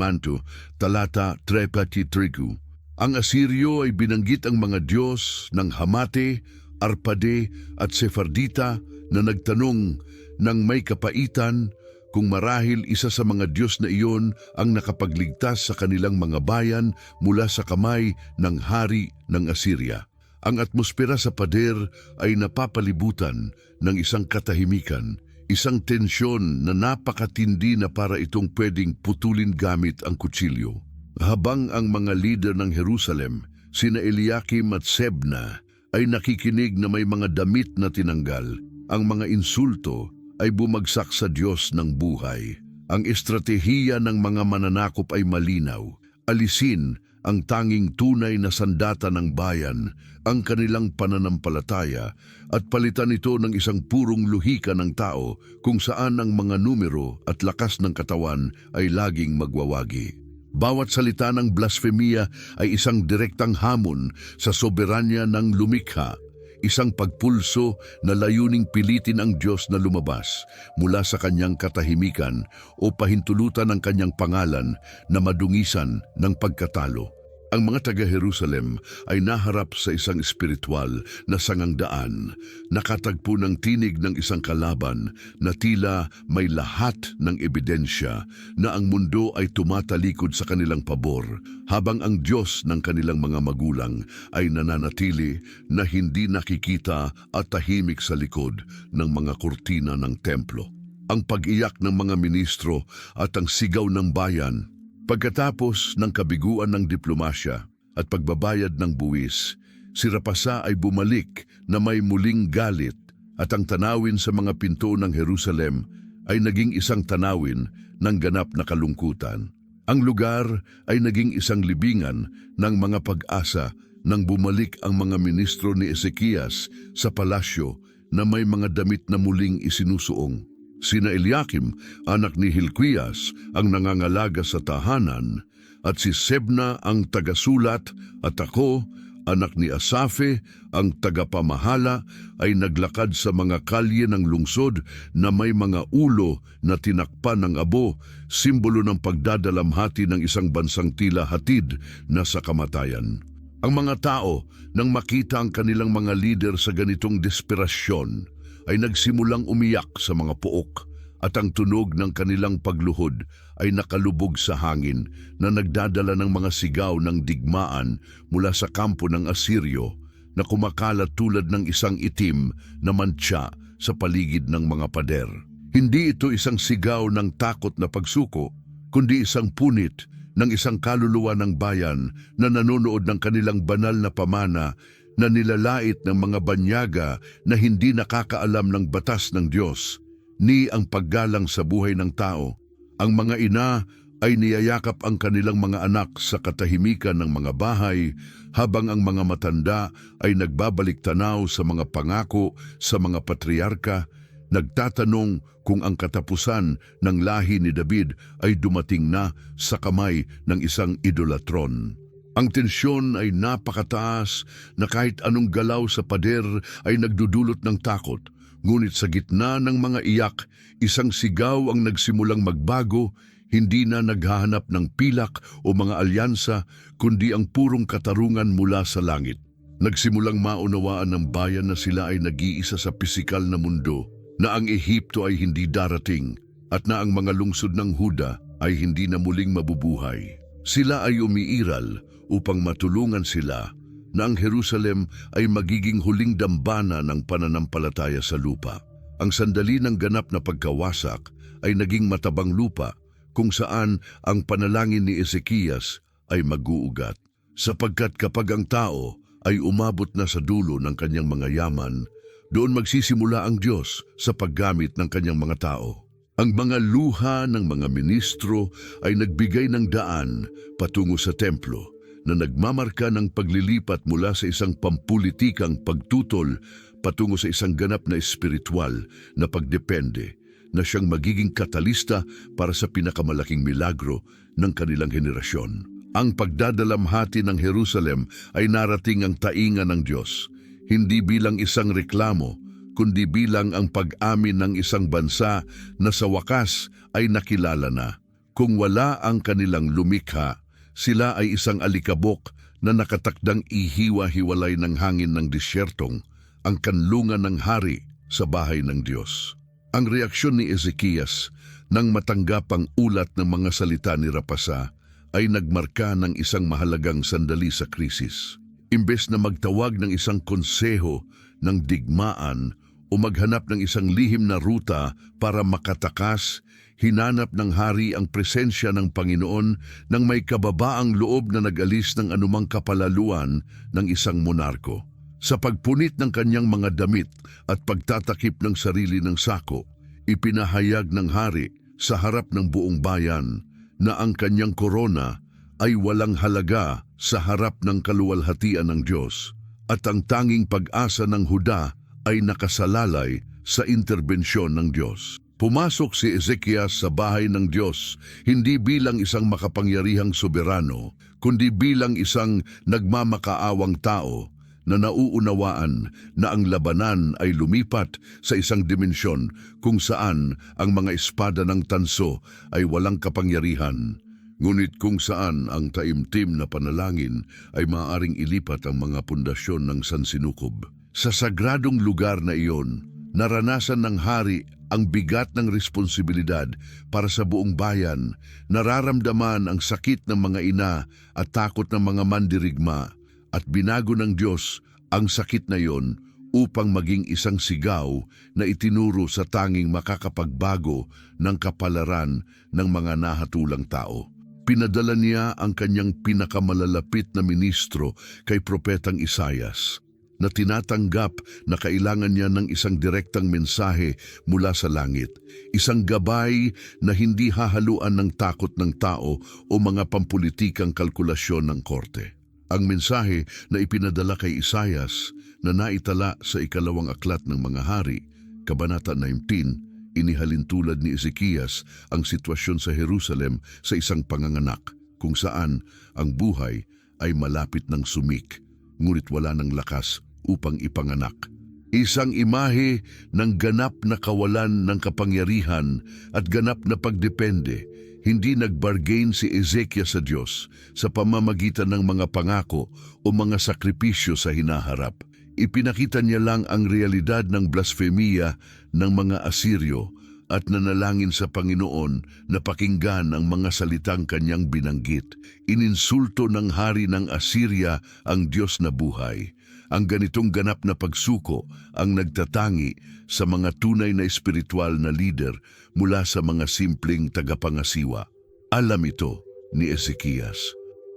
talata 33. Ang Asiryo ay binanggit ang mga Diyos ng Hamate, Arpade at Sefardita na nagtanong ng may kapaitan kung marahil isa sa mga Diyos na iyon ang nakapagligtas sa kanilang mga bayan mula sa kamay ng hari ng Asirya. Ang atmosfera sa pader ay napapalibutan ng isang katahimikan, isang tensyon na napakatindi na para itong pwedeng putulin gamit ang kutsilyo. Habang ang mga lider ng Jerusalem, sina Eliakim at Sebna, ay nakikinig na may mga damit na tinanggal, ang mga insulto ay bumagsak sa Diyos ng buhay. Ang estratehiya ng mga mananakop ay malinaw. Alisin ang tanging tunay na sandata ng bayan, ang kanilang pananampalataya, at palitan ito ng isang purong luhika ng tao kung saan ang mga numero at lakas ng katawan ay laging magwawagi. Bawat salita ng blasfemia ay isang direktang hamon sa soberanya ng lumikha, isang pagpulso na layuning pilitin ang Diyos na lumabas mula sa kanyang katahimikan o pahintulutan ang kanyang pangalan na madungisan ng pagkatalo. Ang mga taga-Jerusalem ay naharap sa isang espiritual na sangangdaan, nakatagpo ng tinig ng isang kalaban na tila may lahat ng ebidensya na ang mundo ay tumatalikod sa kanilang pabor, habang ang Diyos ng kanilang mga magulang ay nananatili na hindi nakikita at tahimik sa likod ng mga kurtina ng templo. Ang pag-iyak ng mga ministro at ang sigaw ng bayan. Pagkatapos ng kabiguan ng diplomasya at pagbabayad ng buwis, si Rapasa ay bumalik na may muling galit at ang tanawin sa mga pinto ng Jerusalem ay naging isang tanawin ng ganap na kalungkutan. Ang lugar ay naging isang libingan ng mga pag-asa nang bumalik ang mga ministro ni Ezekias sa palasyo na may mga damit na muling isinusuong. Sina Eliakim, anak ni Hilkias, ang nangangalaga sa tahanan, at si Sebna ang tagasulat, at ako, anak ni Asafe, ang tagapamahala, ay naglakad sa mga kalye ng lungsod na may mga ulo na tinakpan ng abo, simbolo ng pagdadalamhati ng isang bansang tila hatid na sa kamatayan. Ang mga tao, nang makita ang kanilang mga lider sa ganitong desperasyon, ay nagsimulang umiyak sa mga pook, at ang tunog ng kanilang pagluhod ay nakalubog sa hangin na nagdadala ng mga sigaw ng digmaan mula sa kampo ng Asiryo na kumakalat tulad ng isang itim na mantsa sa paligid ng mga pader. Hindi ito isang sigaw ng takot na pagsuko, kundi isang punit ng isang kaluluwa ng bayan na nanonood ng kanilang banal na pamana na nilalait ng mga banyaga na hindi nakakaalam ng batas ng Diyos ni ang paggalang sa buhay ng tao. Ang mga ina ay niyayakap ang kanilang mga anak sa katahimikan ng mga bahay, habang ang mga matanda ay nagbabalik tanaw sa mga pangako sa mga patriarka, nagtatanong kung ang katapusan ng lahi ni David ay dumating na sa kamay ng isang idolatron. Ang tensyon ay napakataas na kahit anong galaw sa pader ay nagdudulot ng takot. Ngunit sa gitna ng mga iyak, isang sigaw ang nagsimulang magbago, hindi na naghahanap ng pilak o mga alyansa, kundi ang purong katarungan mula sa langit. Nagsimulang maunawaan ng bayan na sila ay nag-iisa sa pisikal na mundo, na ang Ehipto ay hindi darating, at na ang mga lungsod ng Huda ay hindi na muling mabubuhay. Sila ay umiiral upang matulungan sila na ang Jerusalem ay magiging huling dambana ng pananampalataya sa lupa. Ang sandali ng ganap na pagkawasak ay naging matabang lupa kung saan ang panalangin ni Ezekias ay mag-uugat. Sapagkat kapag ang tao ay umabot na sa dulo ng kanyang mga yaman, doon magsisimula ang Diyos sa paggamit ng kanyang mga tao. Ang mga luha ng mga ministro ay nagbigay ng daan patungo sa templo, na nagmamarka ng paglilipat mula sa isang pampulitikang pagtutol patungo sa isang ganap na espiritual na pagdepende na siyang magiging katalista para sa pinakamalaking milagro ng kanilang henerasyon. Ang pagdadalamhati ng Jerusalem ay narating ang tainga ng Diyos, hindi bilang isang reklamo, kundi bilang ang pag-amin ng isang bansa na sa wakas ay nakilala na. Kung wala ang kanilang lumikha, sila ay isang alikabok na nakatakdang ihiwa-hiwalay ng hangin ng disyertong, ang kanlungan ng hari sa bahay ng Diyos. Ang reaksyon ni Ezekias nang matanggap ang ulat ng mga salita ni Rapasa ay nagmarka ng isang mahalagang sandali sa krisis. Imbes na magtawag ng isang konseho ng digmaan o maghanap ng isang lihim na ruta para makatakas, hinanap ng hari ang presensya ng Panginoon nang may kababaang loob na nag-alis ng anumang kapalaluan ng isang monarko. Sa pagpunit ng kanyang mga damit at pagtatakip ng sarili ng sako, ipinahayag ng hari sa harap ng buong bayan na ang kanyang korona ay walang halaga sa harap ng kaluwalhatian ng Diyos, at ang tanging pag-asa ng Huda ay nakasalalay sa interbensyon ng Diyos. Pumasok si Ezekias sa bahay ng Diyos hindi bilang isang makapangyarihang soberano, kundi bilang isang nagmamakaawang tao na nauunawaan na ang labanan ay lumipat sa isang dimensyon kung saan ang mga espada ng tanso ay walang kapangyarihan, ngunit kung saan ang taimtim na panalangin ay maaaring ilipat ang mga pundasyon ng sansinukob. Sa sagradong lugar na iyon, naranasan ng hari ang bigat ng responsibilidad para sa buong bayan, nararamdaman ang sakit ng mga ina at takot ng mga mandirigma, at binago ng Diyos ang sakit na iyon upang maging isang sigaw na itinuro sa tanging makakapagbago ng kapalaran ng mga nahatulang tao. Pinadala niya ang kanyang pinakamalalapit na ministro kay Propetang Isaias, na tinatanggap na kailangan niya ng isang direktang mensahe mula sa langit, isang gabay na hindi hahaluan ng takot ng tao o mga pampulitikang kalkulasyon ng korte. Ang mensahe na ipinadala kay Isaias na naitala sa ikalawang aklat ng mga hari, Kabanata 19, inihalintulad ni Ezekias ang sitwasyon sa Jerusalem sa isang panganganak kung saan ang buhay ay malapit ng sumik. ngunit wala ng lakas upang ipanganak. Isang imahe ng ganap na kawalan ng kapangyarihan at ganap na pagdepende. Hindi nagbargain si Ezekias sa Diyos sa pamamagitan ng mga pangako o mga sakripisyo sa hinaharap. Ipinakita niya lang ang realidad ng blasfemiya ng mga Asiryo at nanalangin sa Panginoon na pakinggan ang mga salitang kanyang binanggit. Ininsulto ng hari ng Asirya ang Diyos na buhay. Ang ganitong ganap na pagsuko ang nagtatangi sa mga tunay na espiritual na lider mula sa mga simpleng tagapangasiwa. Alam ito ni Ezekias.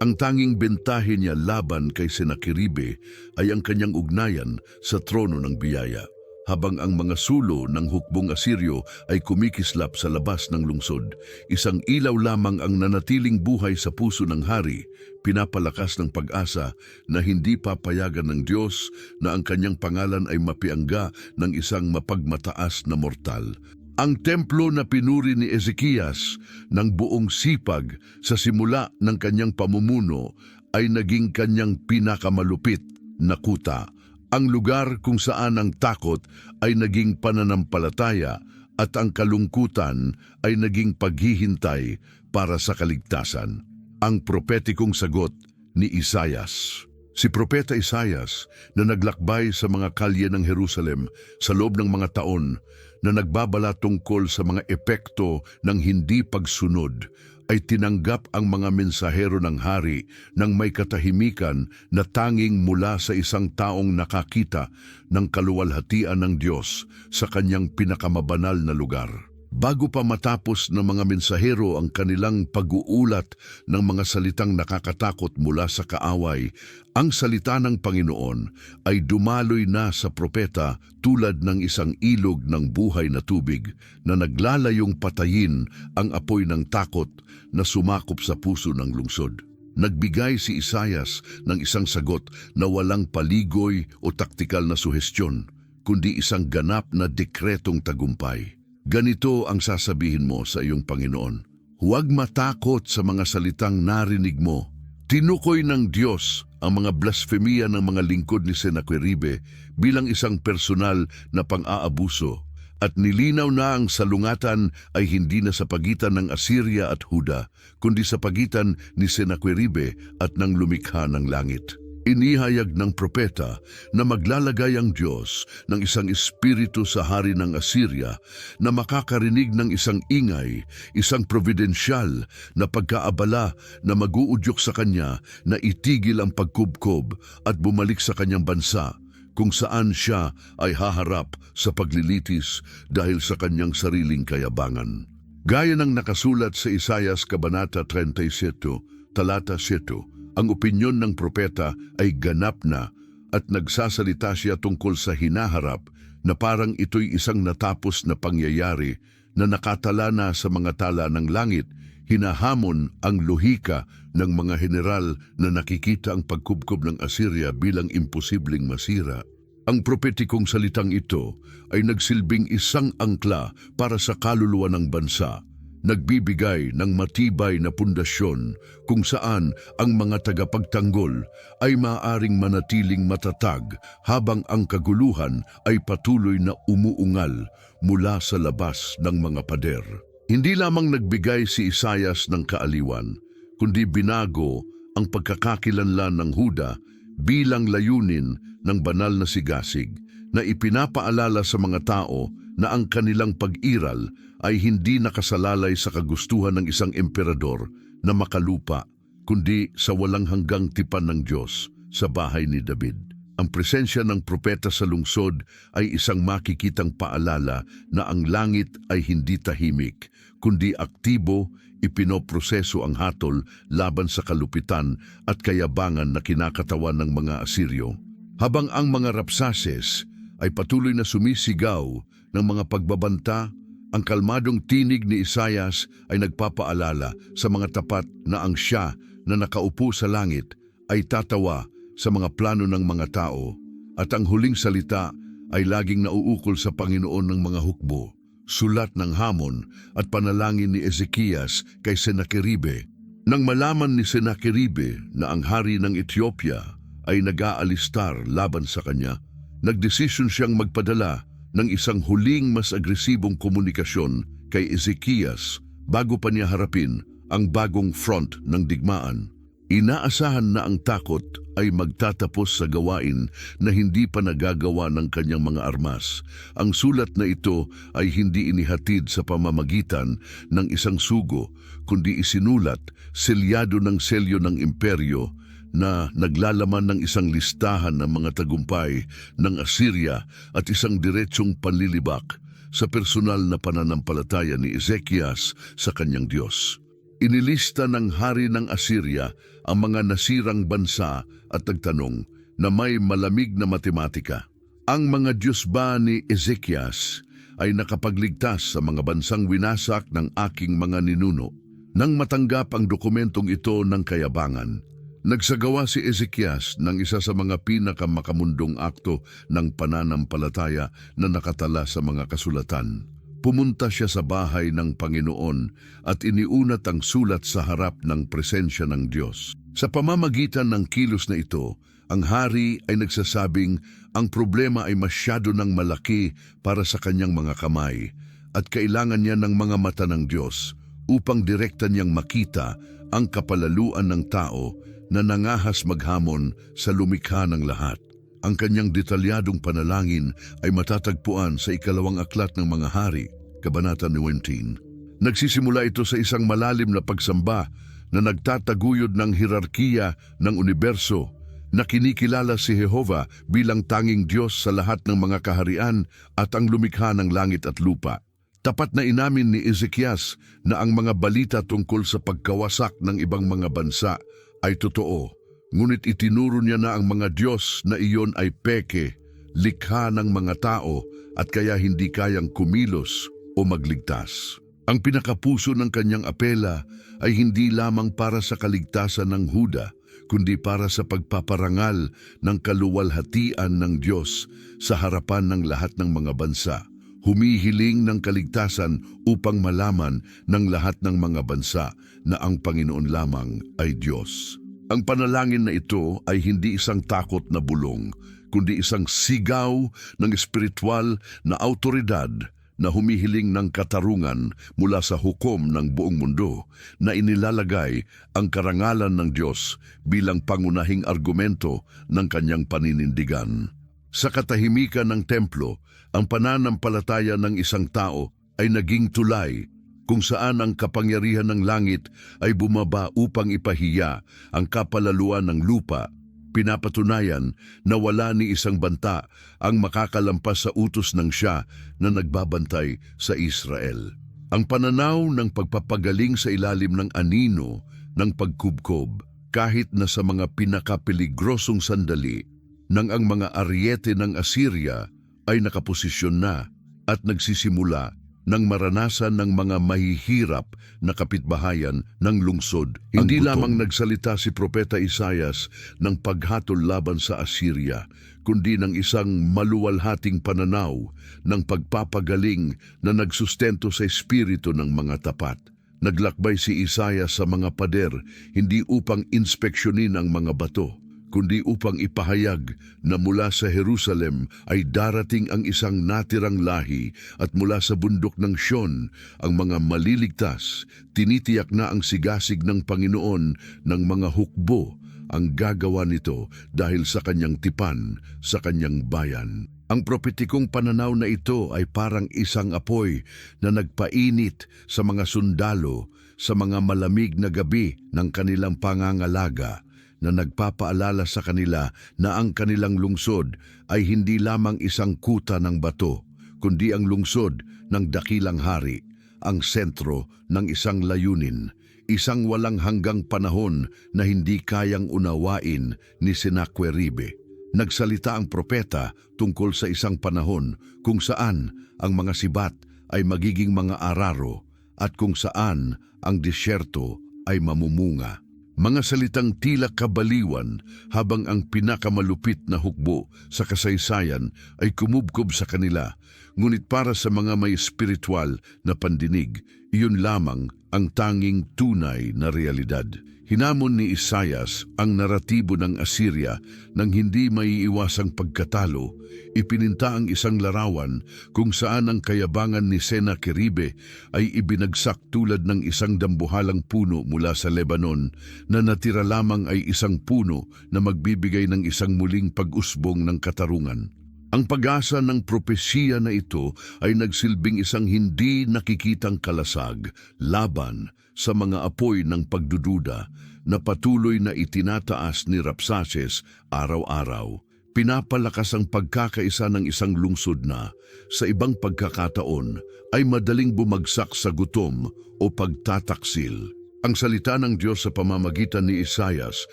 Ang tanging bentahe niya laban kay Senakeribe ay ang kanyang ugnayan sa trono ng biyaya, habang ang mga sulo ng hukbong Asiryo ay kumikislap sa labas ng lungsod. Isang ilaw lamang ang nanatiling buhay sa puso ng hari, pinapalakas ng pag-asa na hindi papayagan ng Diyos na ang kanyang pangalan ay mapiangga ng isang mapagmataas na mortal. Ang templo na pinuri ni Ezekias ng buong sipag sa simula ng kanyang pamumuno ay naging kanyang pinakamalupit na kuta. Ang lugar kung saan ang takot ay naging pananampalataya at ang kalungkutan ay naging paghihintay para sa kaligtasan. Ang propetikong sagot ni Isaias. Si Propeta Isaias na naglakbay sa mga kalye ng Jerusalem sa loob ng mga taon na nagbabala tungkol sa mga epekto ng hindi pagsunod, ay tinanggap ang mga mensahero ng hari ng may katahimikan na tanging mula sa isang taong nakakita ng kaluwalhatian ng Diyos sa kanyang pinakamabanal na lugar. Bago pa matapos ng mga mensahero ang kanilang pag-uulat ng mga salitang nakakatakot mula sa kaaway, ang salita ng Panginoon ay dumaloy na sa propeta tulad ng isang ilog ng buhay na tubig na naglalayong patayin ang apoy ng takot na sumakop sa puso ng lungsod. Nagbigay si Isaias ng isang sagot na walang paligoy o taktikal na suhestyon, kundi isang ganap na dekretong tagumpay. Ganito ang sasabihin mo sa iyong Panginoon: huwag matakot sa mga salitang narinig mo. Tinukoy ng Diyos ang mga blasfemiya ng mga lingkod ni Senakeribe bilang isang personal na pang-aabuso, at nilinaw na ang salungatan ay hindi na sa pagitan ng Assyria at Huda, kundi sa pagitan ni Senakeribe at ng lumikha ng langit. Inihayag ng propeta na maglalagay ang Diyos ng isang espiritu sa hari ng Assyria na makakarinig ng isang ingay, isang providensyal na pagkaabala na mag-uudyok sa kanya na itigil ang pagkubkob at bumalik sa kanyang bansa, kung saan siya ay haharap sa paglilitis dahil sa kanyang sariling kayabangan. Gaya ng nakasulat sa Isaias Kabanata 37, Talata 7, ang opinyon ng propeta ay ganap na at nagsasalita siya tungkol sa hinaharap na parang ito'y isang natapos na pangyayari na nakatala na sa mga tala ng langit. Hinahamon ang lohika ng mga general na nakikita ang pagkubkob ng Assyria bilang imposibleng masira. Ang propetikong salitang ito ay nagsilbing isang angkla para sa kaluluwa ng bansa, nagbibigay ng matibay na pundasyon kung saan ang mga tagapagtanggol ay maaaring manatiling matatag habang ang kaguluhan ay patuloy na umuungal mula sa labas ng mga pader. Hindi lamang nagbigay si Isaias ng kaaliwan, kundi binago ang pagkakakilanlan ng Huda bilang layunin ng banal na sigasig na ipinapaalala sa mga tao na ang kanilang pag-iral ay hindi nakasalalay sa kagustuhan ng isang emperador na makalupa, kundi sa walang hanggang tipan ng Diyos sa bahay ni David. Ang presensya ng propeta sa lungsod ay isang makikitang paalala na ang langit ay hindi tahimik, kundi aktibo, ipinoproseso ang hatol laban sa kalupitan at kayabangan na kinakatawan ng mga Asiryo. Habang ang mga Rapsaces ay patuloy na sumisigaw ng mga pagbabanta, ang kalmadong tinig ni Isaias ay nagpapaalala sa mga tapat na ang siya na nakaupo sa langit ay tatawa sa mga plano ng mga tao, at ang huling salita ay laging nauukol sa Panginoon ng mga hukbo. Sulat ng hamon at panalangin ni Ezekias kay Senakeribe. Nang malaman ni Senakeribe na ang hari ng Ethiopia ay nag-aalistar laban sa kanya, nagdesisyon siyang magpadala ng isang huling mas agresibong komunikasyon kay Ezekias bago pa niya harapin ang bagong front ng digmaan. Inaasahan na ang takot ay magtatapos sa gawain na hindi pa nagagawa ng kanyang mga armas. Ang sulat na ito ay hindi inihatid sa pamamagitan ng isang sugo, kundi isinulat, selyado ng selyo ng imperyo na naglalaman ng isang listahan ng mga tagumpay ng Assyria at isang diretsong panlilibak sa personal na pananampalataya ni Ezekias sa kanyang Diyos. Inilista ng hari ng Assyria ang mga nasirang bansa at nagtanong na may malamig na matematika. Ang mga Diyos ba ni Ezekias ay nakapagligtas sa mga bansang winasak ng aking mga ninuno? Nang matanggap ang dokumentong ito ng kayabangan, nagsagawa si Ezekias ng isa sa mga pinakamakamundong akto ng pananampalataya na nakatala sa mga kasulatan. Pumunta siya sa bahay ng Panginoon at iniunat ang sulat sa harap ng presensya ng Diyos. Sa pamamagitan ng kilos na ito, ang hari ay nagsasabing ang problema ay masyado ng malaki para sa kanyang mga kamay at kailangan niya ng mga mata ng Diyos upang direkta niyang makita ang kapalaluan ng tao na nangahas maghamon sa lumikha ng lahat. Ang kanyang detalyadong panalangin ay matatagpuan sa ikalawang aklat ng mga hari, Kabanata 19. Nagsisimula ito sa isang malalim na pagsamba na nagtataguyod ng hirarkiya ng universo na kinikilala si Jehova bilang tanging Diyos sa lahat ng mga kaharian at ang lumikha ng langit at lupa. Tapat na inamin ni Ezekias na ang mga balita tungkol sa pagkawasak ng ibang mga bansa ay totoo. Ngunit itinuro niya na ang mga Diyos na iyon ay peke, likha ng mga tao at kaya hindi kayang kumilos o magligtas. Ang pinakapuso ng kanyang apela ay hindi lamang para sa kaligtasan ng Huda, kundi para sa pagpaparangal ng kaluwalhatian ng Diyos sa harapan ng lahat ng mga bansa. Humihiling ng kaligtasan upang malaman ng lahat ng mga bansa na ang Panginoon lamang ay Diyos. Ang panalangin na ito ay hindi isang takot na bulong, kundi isang sigaw ng espiritual na autoridad na humihiling ng katarungan mula sa hukom ng buong mundo na inilalagay ang karangalan ng Diyos bilang pangunahing argumento ng kanyang paninindigan. Sa katahimikan ng templo, ang pananampalataya ng isang tao ay naging tulay kung saan ang kapangyarihan ng langit ay bumaba upang ipahiya ang kapalaluan ng lupa. Pinapatunayan na wala ni isang banta ang makakalampas sa utos ng siya na nagbabantay sa Israel. Ang pananaw ng pagpapagaling sa ilalim ng anino ng pagkubkob kahit na sa mga pinakapeligrosong sandali nang ang mga aryete ng Assyria ay nakaposisyon na at nagsisimula ng maranasan ng mga mahihirap na kapitbahayan ng lungsod. Hindi lamang nagsalita si Propeta Isaias ng paghatol laban sa Assyria, kundi ng isang maluwalhating pananaw ng pagpapagaling na nagsustento sa espiritu ng mga tapat. Naglakbay si Isaias sa mga pader, hindi upang inspeksyonin ang mga bato, kundi upang ipahayag na mula sa Jerusalem ay darating ang isang natirang lahi at mula sa bundok ng Sion ang mga maliligtas. Tinitiyak na ang sigasig ng Panginoon ng mga hukbo ang gagawa nito dahil sa kanyang tipan, sa kanyang bayan. Ang propetikong pananaw na ito ay parang isang apoy na nagpainit sa mga sundalo sa mga malamig na gabi ng kanilang pangangalaga, na nagpapaalala sa kanila na ang kanilang lungsod ay hindi lamang isang kuta ng bato, kundi ang lungsod ng dakilang hari, ang sentro ng isang layunin, isang walang hanggang panahon na hindi kayang unawain ni Sennacherib. Nagsalita ang propeta tungkol sa isang panahon kung saan ang mga sibat ay magiging mga araro at kung saan ang disyerto ay mamumunga. Mga salitang tila kabaliwan habang ang pinakamalupit na hukbo sa kasaysayan ay kumubkob sa kanila, ngunit para sa mga may espiritual na pandinig, Iyon lamang ang tanging tunay na realidad. Hinamon ni Isaias ang naratibo ng Assyria nang hindi maiiwasang pagkatalo. Ipininta ang isang larawan kung saan ang kayabangan ni Senakeribe ay ibinagsak tulad ng isang dambuhalang puno mula sa Lebanon na natira lamang ay isang puno na magbibigay ng isang muling pag-usbong ng katarungan. Ang pag-asa ng propesiya na ito ay nagsilbing isang hindi nakikitang kalasag laban sa mga apoy ng pagdududa na patuloy na itinataas ni Rapsaces araw-araw. Pinapalakas ang pagkakaisa ng isang lungsod na, sa ibang pagkakataon, ay madaling bumagsak sa gutom o pagtataksil. Ang salita ng Diyos sa pamamagitan ni Isaias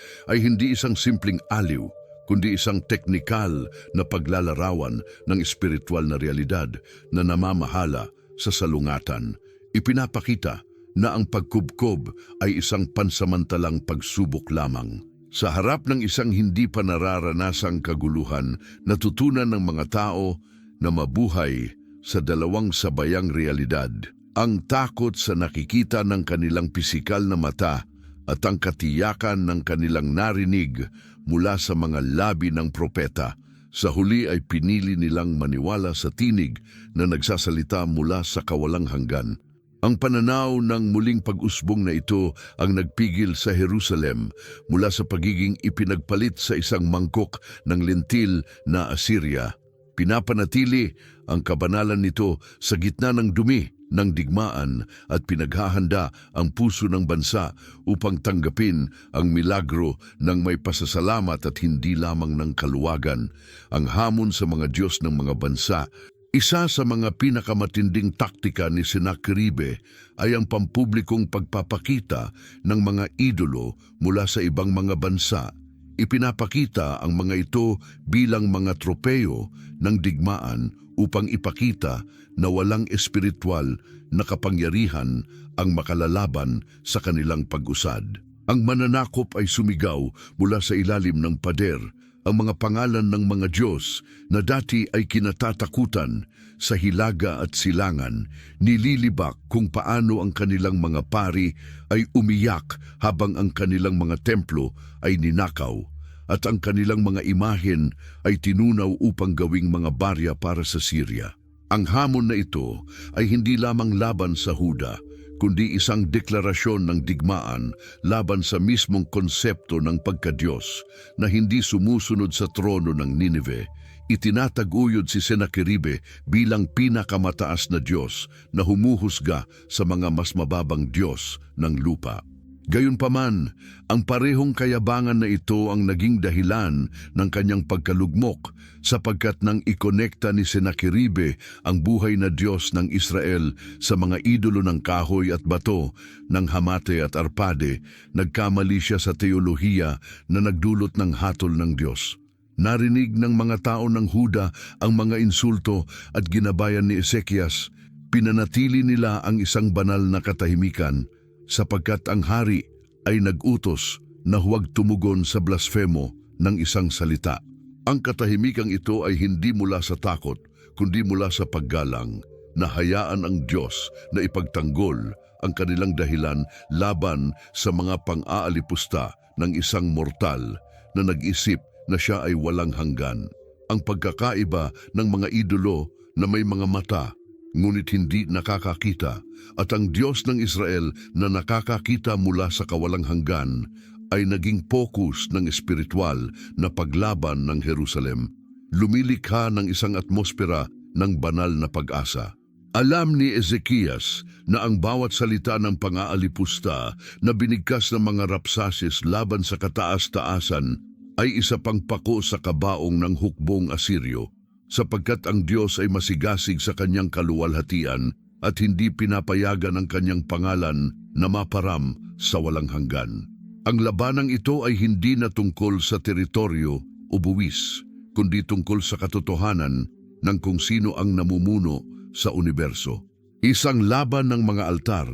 ay hindi isang simpleng aliw, kundi isang teknikal na paglalarawan ng espiritual na realidad na namamahala sa salungatan. Ipinapakita na ang pagkubkob ay isang pansamantalang pagsubok lamang. Sa harap ng isang hindi pa nararanasang kaguluhan, natutunan ng mga tao na mabuhay sa dalawang sabayang realidad. Ang takot sa nakikita ng kanilang pisikal na mata at ang katiyakan ng kanilang narinig mula sa mga labi ng propeta. Sa huli ay pinili nilang maniwala sa tinig na nagsasalita mula sa kawalang hanggan. Ang pananaw ng muling pag-usbong na ito ang nagpigil sa Jerusalem mula sa pagiging ipinagpalit sa isang mangkok ng lentil na Assyria. Pinapanatili ang kabanalan nito sa gitna ng dumi ng digmaan at pinaghahanda ang puso ng bansa upang tanggapin ang milagro ng may pasasalamat at hindi lamang ng kaluwagan. Ang hamon sa mga Diyos ng mga bansa. Isa sa mga pinakamatinding taktika ni Senakeribe ay ang pampublikong pagpapakita ng mga idolo mula sa ibang mga bansa. Ipinapakita ang mga ito bilang mga tropeyo ng digmaan upang ipakita na walang espiritual na kapangyarihan ang makalalaban sa kanilang pag-usad. Ang mananakop ay sumigaw mula sa ilalim ng pader. Ang mga pangalan ng mga Diyos na dati ay kinatatakutan sa hilaga at silangan, nililibak kung paano ang kanilang mga pari ay umiyak habang ang kanilang mga templo ay ninakaw at ang kanilang mga imahen ay tinunaw upang gawing mga barya para sa Syria. Ang hamon na ito ay hindi lamang laban sa Huda, kundi isang deklarasyon ng digmaan laban sa mismong konsepto ng pagkadiyos na hindi sumusunod sa trono ng Ninive. Itinataguyod si Senakeribe bilang pinakamataas na Diyos na humuhusga sa mga mas mababang Diyos ng lupa. Gayunpaman, ang parehong kayabangan na ito ang naging dahilan ng kanyang pagkalugmok sapagkat nang ikonekta ni Senakeribe ang buhay na Diyos ng Israel sa mga idolo ng kahoy at bato ng Hamate at Arpade, nagkamali siya sa teolohiya na nagdulot ng hatol ng Diyos. Narinig ng mga tao ng Huda ang mga insulto at ginabayan ni Ezekias. Pinanatili nila ang isang banal na katahimikan sapagkat ang hari ay nag-utos na huwag tumugon sa blasfemo ng isang salita. Ang katahimikang ito ay hindi mula sa takot, kundi mula sa paggalang, na hayaan ang Diyos na ipagtanggol ang kanilang dahilan laban sa mga pang-aalipusta ng isang mortal na nag-isip na siya ay walang hanggan. Ang pagkakaiba ng mga idolo na may mga mata ngunit hindi nakakakita, at ang Diyos ng Israel na nakakakita mula sa kawalang hanggan ay naging focus ng espiritual na paglaban ng Jerusalem. Lumilikha ng isang atmosfera ng banal na pag-asa. Alam ni Ezekias na ang bawat salita ng pang-aalipusta na binigkas ng mga Rapsaces laban sa kataas-taasan ay isa pang pako sa kabaong ng hukbong Asiryo, sapagkat ang Diyos ay masigasig sa kanyang kaluwalhatian at hindi pinapayagan ang kanyang pangalan na maparam sa walang hanggan. Ang labanang ito ay hindi na tungkol sa teritoryo o buwis, kundi tungkol sa katotohanan ng kung sino ang namumuno sa universo. Isang laban ng mga altar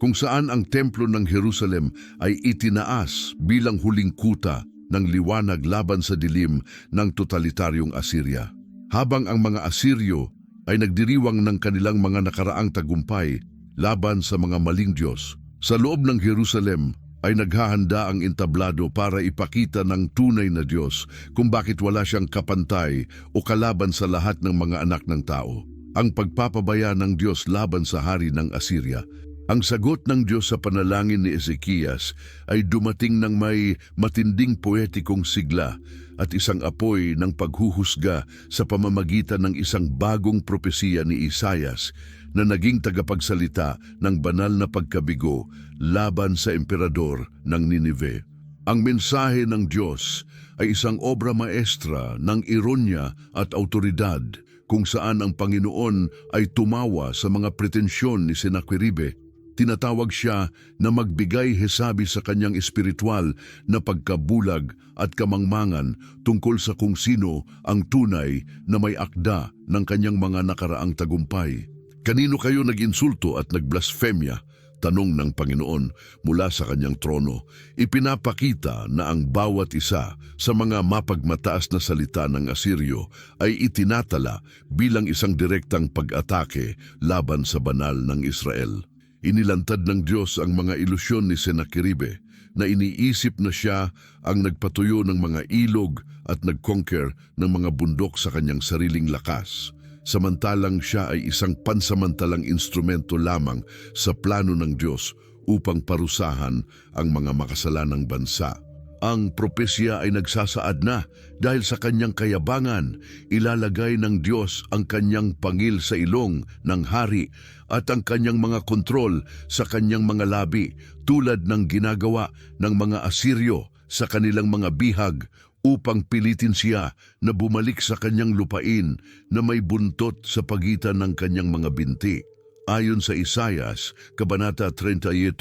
kung saan ang templo ng Jerusalem ay itinaas bilang huling kuta ng liwanag laban sa dilim ng totalitaryong Assyria. Habang ang mga Asiryo ay nagdiriwang ng kanilang mga nakaraang tagumpay laban sa mga maling Diyos. Sa loob ng Jerusalem ay naghahanda ang entablado para ipakita ng tunay na Diyos kung bakit wala siyang kapantay o kalaban sa lahat ng mga anak ng tao. Ang pagpapabaya ng Diyos laban sa hari ng Assyria. Ang sagot ng Diyos sa panalangin ni Ezekias ay dumating ng may matinding poetikong sigla at isang apoy ng paghuhusga sa pamamagitan ng isang bagong propesiya ni Isaias na naging tagapagsalita ng banal na pagkabigo laban sa emperador ng Ninive. Ang mensahe ng Diyos ay isang obra maestra ng ironya at autoridad kung saan ang Panginoon ay tumawa sa mga pretensyon ni Senakeribe. Tinatawag siya na magbigay hesabi sa kanyang espiritual na pagkabulag at kamangmangan tungkol sa kung sino ang tunay na may akda ng kanyang mga nakaraang tagumpay. Kanino kayo nag-insulto at nagblasfemya? Tanong ng Panginoon mula sa kanyang trono. Ipinapakita na ang bawat isa sa mga mapagmataas na salita ng Asiryo ay itinatala bilang isang direktang pag-atake laban sa banal ng Israel. Inilantad ng Diyos ang mga ilusyon ni Senakeribe na iniisip na siya ang nagpatuyo ng mga ilog at nag-conquer ng mga bundok sa kanyang sariling lakas. Samantalang siya ay isang pansamantalang instrumento lamang sa plano ng Diyos upang parusahan ang mga makasalanang bansa. Ang propesya ay nagsasaad na dahil sa kanyang kayabangan, ilalagay ng Diyos ang kanyang pangil sa ilong ng hari at ang kanyang mga kontrol sa kanyang mga labi tulad ng ginagawa ng mga Asiryo sa kanilang mga bihag upang pilitin siya na bumalik sa kanyang lupain na may buntot sa pagitan ng kanyang mga binti. Ayon sa Isaias, Kabanata 38,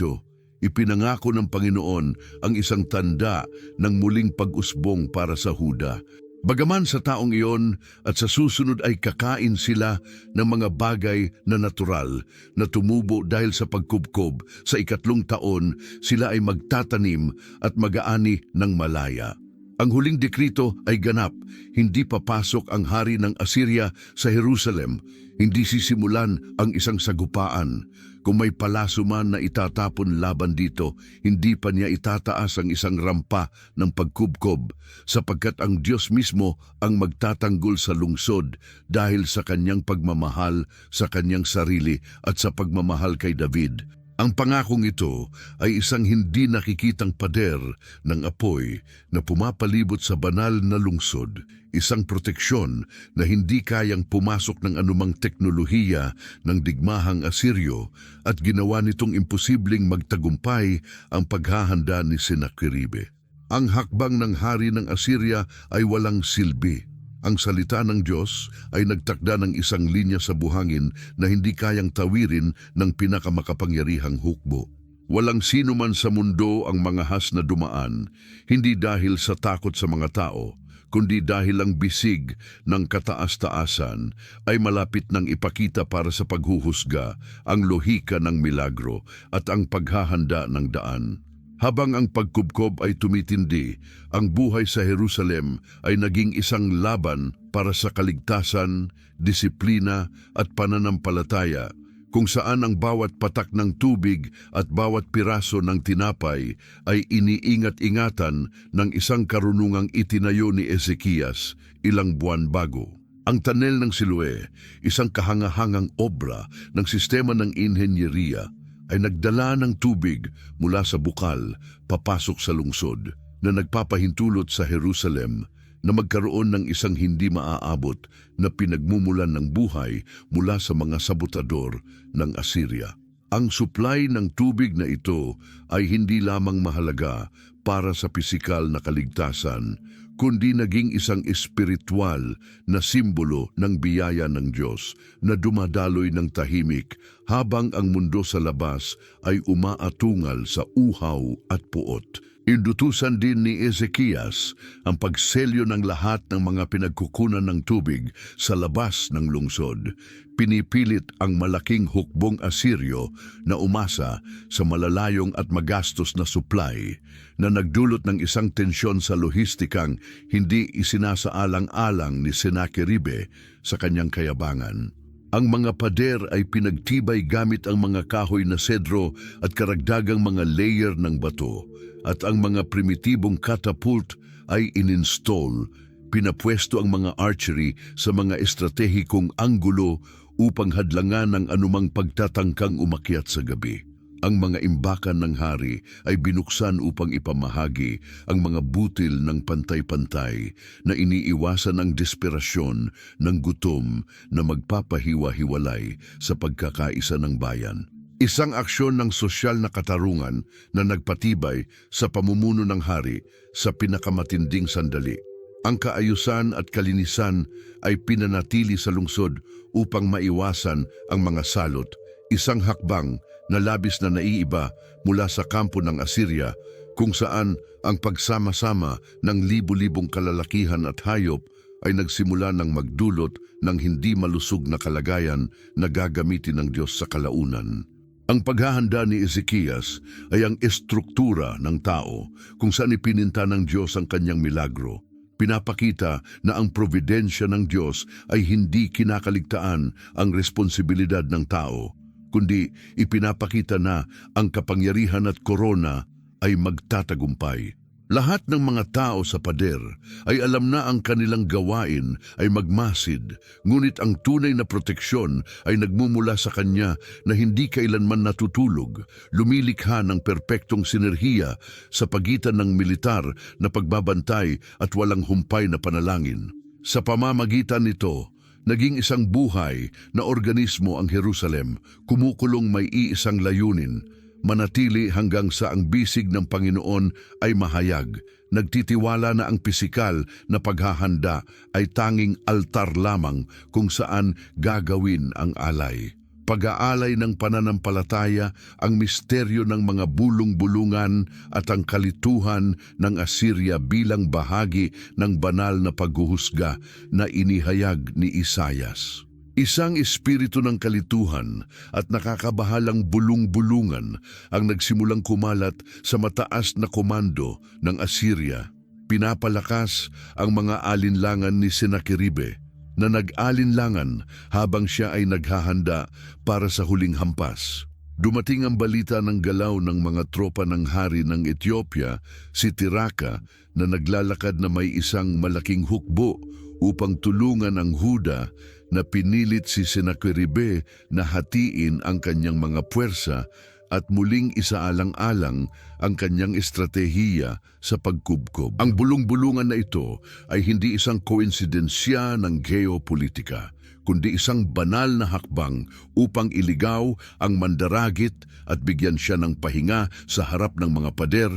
ipinangako ng Panginoon ang isang tanda ng muling pag-usbong para sa Huda. Bagaman sa taong iyon at sa susunod ay kakain sila ng mga bagay na natural na tumubo dahil sa pagkubkob, sa ikatlong taon sila ay magtatanim at mag-aani ng malaya. Ang huling dekrito ay ganap, hindi papasok ang hari ng Assyria sa Jerusalem, hindi sisimulan ang isang sagupaan. Kung may palaso man na itatapon laban dito, hindi pa niya itataas ang isang rampa ng pagkubkob, sapagkat ang Diyos mismo ang magtatanggol sa lungsod dahil sa kanyang pagmamahal sa kanyang sarili at sa pagmamahal kay David. Ang pangakong ito ay isang hindi nakikitang pader ng apoy na pumapalibot sa banal na lungsod, isang proteksyon na hindi kayang pumasok ng anumang teknolohiya ng digmahang Asiryo at ginawa nitong imposibleng magtagumpay ang paghahanda ni Senakeribe. Ang hakbang ng hari ng Assyria ay walang silbi. Ang salita ng Diyos ay nagtakda ng isang linya sa buhangin na hindi kayang tawirin ng pinakamakapangyarihang hukbo. Walang sino man sa mundo ang mangahas na dumaan, hindi dahil sa takot sa mga tao, kundi dahil ang bisig ng kataas-taasan ay malapit nang ipakita para sa paghuhusga ang lohika ng milagro at ang paghahanda ng daan. Habang ang pagkubkob ay tumitindi, ang buhay sa Jerusalem ay naging isang laban para sa kaligtasan, disiplina at pananampalataya, kung saan ang bawat patak ng tubig at bawat piraso ng tinapay ay iniingat-ingatan ng isang karunungang itinayo ni Ezekias ilang buwan bago. Ang Tanel ng Siloe, isang kahangahangang obra ng sistema ng inhenyeriya, ay nagdala ng tubig mula sa bukal papasok sa lungsod na nagpapahintulot sa Jerusalem na magkaroon ng isang hindi maaabot na pinagmumulan ng buhay mula sa mga sabotador ng Assyria. Ang supply ng tubig na ito ay hindi lamang mahalaga para sa pisikal na kaligtasan, kundi naging isang espiritual na simbolo ng biyaya ng Diyos na dumadaloy ng tahimik habang ang mundo sa labas ay umaatungal sa uhaw at puot. Indutusan din ni Ezekias ang pagselyo ng lahat ng mga pinagkukunan ng tubig sa labas ng lungsod. Pinipilit ang malaking hukbong Asiryo na umasa sa malalayong at magastos na supply na nagdulot ng isang tensyon sa lohistikang hindi isinasaalang-alang ni Senakeribe sa kanyang kayabangan. Ang mga pader ay pinagtibay gamit ang mga kahoy na sedro at karagdagang mga layer ng bato, at ang mga primitibong catapult ay ininstall. Pinapwesto ang mga archery sa mga estratehikong anggulo upang hadlangan ang anumang pagtatangkang umakyat sa gabi. Ang mga imbakan ng hari ay binuksan upang ipamahagi ang mga butil ng pantay-pantay na iniiwasan ang desperasyon ng gutom na magpapahiwa-hiwalay sa pagkakaisa ng bayan. Isang aksyon ng sosyal na katarungan na nagpatibay sa pamumuno ng hari sa pinakamatinding sandali. Ang kaayusan at kalinisan ay pinanatili sa lungsod upang maiwasan ang mga salot, isang hakbang na labis na naiiba mula sa kampo ng Assyria kung saan ang pagsama-sama ng libu-libong kalalakihan at hayop ay nagsimula ng magdulot ng hindi malusog na kalagayan na gagamitin ng Diyos sa kalaunan. Ang paghahanda ni Ezekias ay ang estruktura ng tao kung saan ipininta ng Diyos ang kanyang milagro. Pinapakita na ang providensya ng Diyos ay hindi kinakaligtaan ang responsibilidad ng tao, kundi ipinapakita na ang kapangyarihan at korona ay magtatagumpay. Lahat ng mga tao sa pader ay alam na ang kanilang gawain ay magmasid, ngunit ang tunay na proteksyon ay nagmumula sa kanya na hindi kailanman natutulog, lumilikha ng perpektong sinerhiya sa pagitan ng militar na pagbabantay at walang humpay na panalangin. Sa pamamagitan nito, naging isang buhay na organismo ang Jerusalem, kumukulong may iisang layunin, manatili hanggang sa ang bisig ng Panginoon ay mahayag. Nagtitiwala na ang pisikal na paghahanda ay tanging altar lamang kung saan gagawin ang alay. Pag-aalay ng pananampalataya, ang misteryo ng mga bulong-bulungan at ang kalituhan ng Assyria bilang bahagi ng banal na paghuhusga na inihayag ni Isaias. Isang espiritu ng kalituhan at nakakabahalang bulong-bulungan ang nagsimulang kumalat sa mataas na komando ng Assyria. Pinapalakas ang mga alinlangan ni Senakeribe na nag-alinlangan habang siya ay naghahanda para sa huling hampas. Dumating ang balita ng galaw ng mga tropa ng hari ng Ethiopia, si Tiraka, na naglalakad na may isang malaking hukbo upang tulungan ang Huda, na pinilit si Senakeribe na hatiin ang kanyang mga puwersa at muling isaalang-alang ang kanyang estratehiya sa pagkubkob. Ang bulong-bulungan na ito ay hindi isang koinsidensya ng geopolitika, kundi isang banal na hakbang upang iligaw ang mandaragit at bigyan siya ng pahinga sa harap ng mga pader.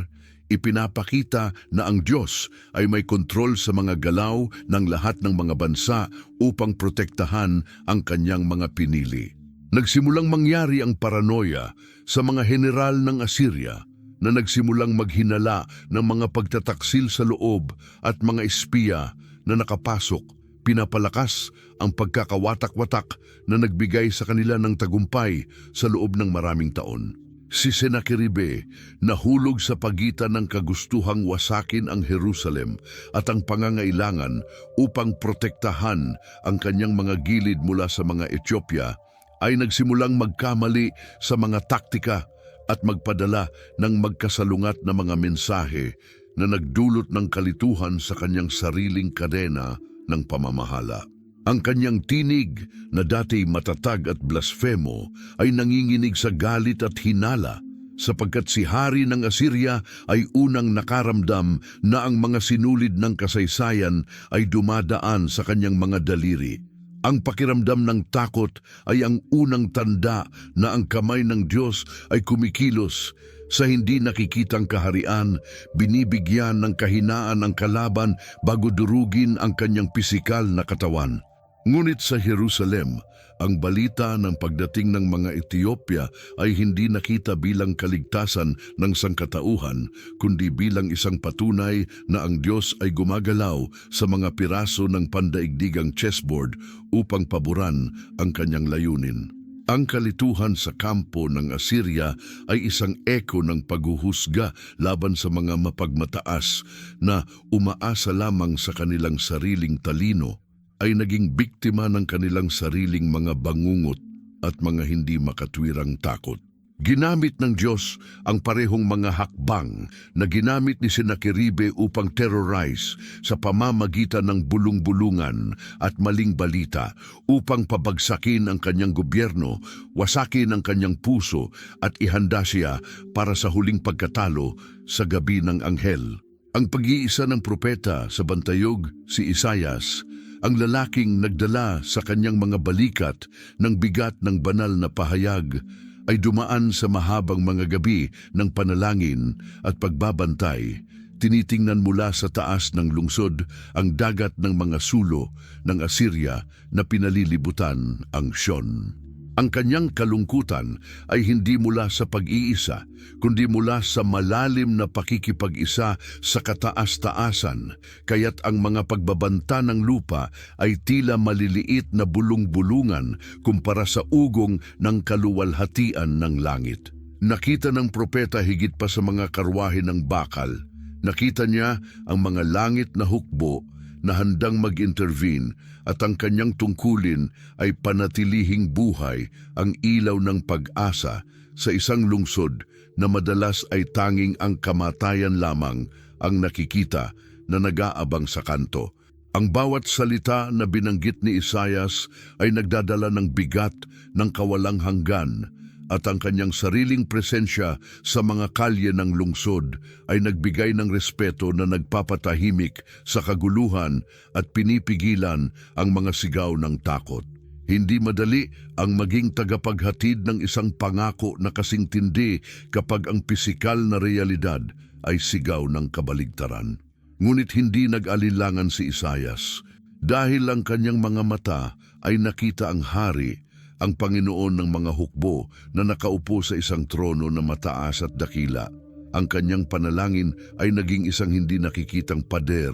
Ipinapakita na ang Diyos ay may kontrol sa mga galaw ng lahat ng mga bansa upang protektahan ang kanyang mga pinili. Nagsimulang mangyari ang paranoia sa mga general ng Assyria na nagsimulang maghinala ng mga pagtataksil sa loob at mga espiya na nakapasok. Pinapalakas ang pagkakawatak-watak na nagbigay sa kanila ng tagumpay sa loob ng maraming taon. Si Senakeribe nahulog sa pagitan ng kagustuhang wasakin ang Jerusalem at ang pangangailangan upang protektahan ang kanyang mga gilid mula sa mga Ethiopia, ay nagsimulang magkamali sa mga taktika at magpadala ng magkasalungat na mga mensahe na nagdulot ng kalituhan sa kanyang sariling kadena ng pamamahala. Ang kanyang tinig na dati matatag at blasfemo ay nanginginig sa galit at hinala sapagkat si hari ng Assyria ay unang nakaramdam na ang mga sinulid ng kasaysayan ay dumadaan sa kanyang mga daliri. Ang pakiramdam ng takot ay ang unang tanda na ang kamay ng Diyos ay kumikilos. Sa hindi nakikitang kaharian, binibigyan ng kahinaan ang kalaban bago durugin ang kanyang pisikal na katawan. Ngunit sa Jerusalem, ang balita ng pagdating ng mga Ethiopia ay hindi nakita bilang kaligtasan ng sangkatauhan, kundi bilang isang patunay na ang Diyos ay gumagalaw sa mga piraso ng pandaigdigang chessboard upang paboran ang kanyang layunin. Ang kalituhan sa kampo ng Assyria ay isang eko ng paghuhusga laban sa mga mapagmataas na umaasa lamang sa kanilang sariling talino. ay naging biktima ng kanilang sariling mga bangungot at mga hindi makatwirang takot. Ginamit ng Diyos ang parehong mga hakbang na ginamit ni Senakeribe upang terrorize sa pamamagitan ng bulong-bulungan at maling balita upang pabagsakin ang kanyang gobyerno, wasakin ang kanyang puso at ihanda siya para sa huling pagkatalo sa gabi ng anghel. Ang pag-iisa ng propeta sa bantayog, si Isayas, ang lalaking nagdala sa kanyang mga balikat ng bigat ng banal na pahayag, ay dumaan sa mahabang mga gabi ng panalangin at pagbabantay. Tinitingnan mula sa taas ng lungsod ang dagat ng mga sulo ng Assyria na pinalilibutan ang Sion. Ang kanyang kalungkutan ay hindi mula sa pag-iisa, kundi mula sa malalim na pakikipag-isa sa kataas-taasan, kaya't ang mga pagbabanta ng lupa ay tila maliliit na bulong-bulungan kumpara sa ugong ng kaluwalhatian ng langit. Nakita ng propeta higit pa sa mga karwahe ng bakal. Nakita niya ang mga langit na hukbo na handang mag-intervene at ang kanyang tungkulin ay panatilihing buhay ang ilaw ng pag-asa sa isang lungsod na madalas ay tanging ang kamatayan lamang ang nakikita na nag-aabang sa kanto. Ang bawat salita na binanggit ni Isayas ay nagdadala ng bigat ng kawalang hanggan at ang kanyang sariling presensya sa mga kalye ng lungsod ay nagbigay ng respeto na nagpapatahimik sa kaguluhan at pinipigilan ang mga sigaw ng takot. Hindi madali ang maging tagapaghatid ng isang pangako na kasing tindi kapag ang pisikal na realidad ay sigaw ng kabaligtaran. Ngunit hindi nag-alinlangan si Isayas dahil ang kanyang mga mata ay nakita ang hari, ang Panginoon ng mga hukbo na nakaupo sa isang trono na mataas at dakila. Ang kanyang panalangin ay naging isang hindi nakikitang pader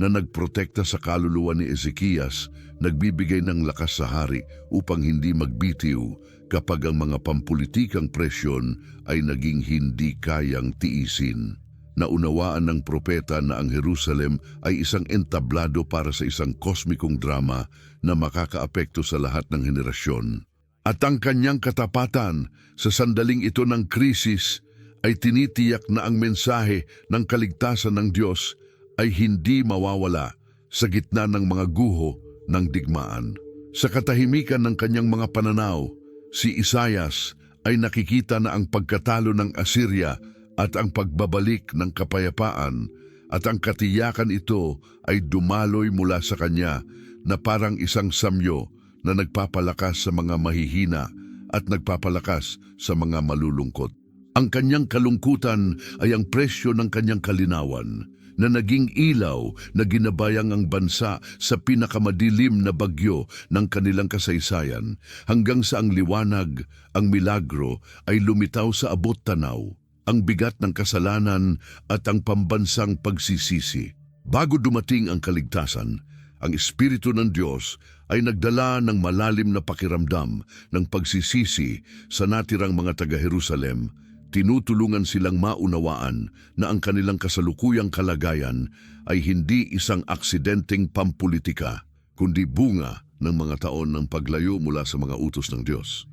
na nagprotekta sa kaluluwa ni Ezekias, nagbibigay ng lakas sa hari upang hindi magbitiw kapag ang mga pampulitikang presyon ay naging hindi kayang tiisin. Naunawaan ng propeta na ang Jerusalem ay isang entablado para sa isang kosmikong drama na makakaapekto sa lahat ng henerasyon. At ang kanyang katapatan sa sandaling ito ng krisis ay tinitiyak na ang mensahe ng kaligtasan ng Diyos ay hindi mawawala sa gitna ng mga guho ng digmaan. Sa katahimikan ng kanyang mga pananaw, si Isayas ay nakikita na ang pagkatalo ng Assyria at ang pagbabalik ng kapayapaan at ang katiyakan ito ay dumaloy mula sa kanya na parang isang samyo na nagpapalakas sa mga mahihina at nagpapalakas sa mga malulungkot. Ang kanyang kalungkutan ay ang presyo ng kanyang kalinawan na naging ilaw na ginabayang ang bansa sa pinakamadilim na bagyo ng kanilang kasaysayan hanggang sa ang liwanag, ang milagro ay lumitaw sa abot tanaw, ang bigat ng kasalanan at ang pambansang pagsisisi. Bago dumating ang kaligtasan, ang Espiritu ng Diyos ay nagdala ng malalim na pakiramdam ng pagsisisi sa natirang mga taga-Jerusalem. Tinutulungan silang maunawaan na ang kanilang kasalukuyang kalagayan ay hindi isang aksidenteng pampulitika, kundi bunga ng mga taon ng paglayo mula sa mga utos ng Diyos.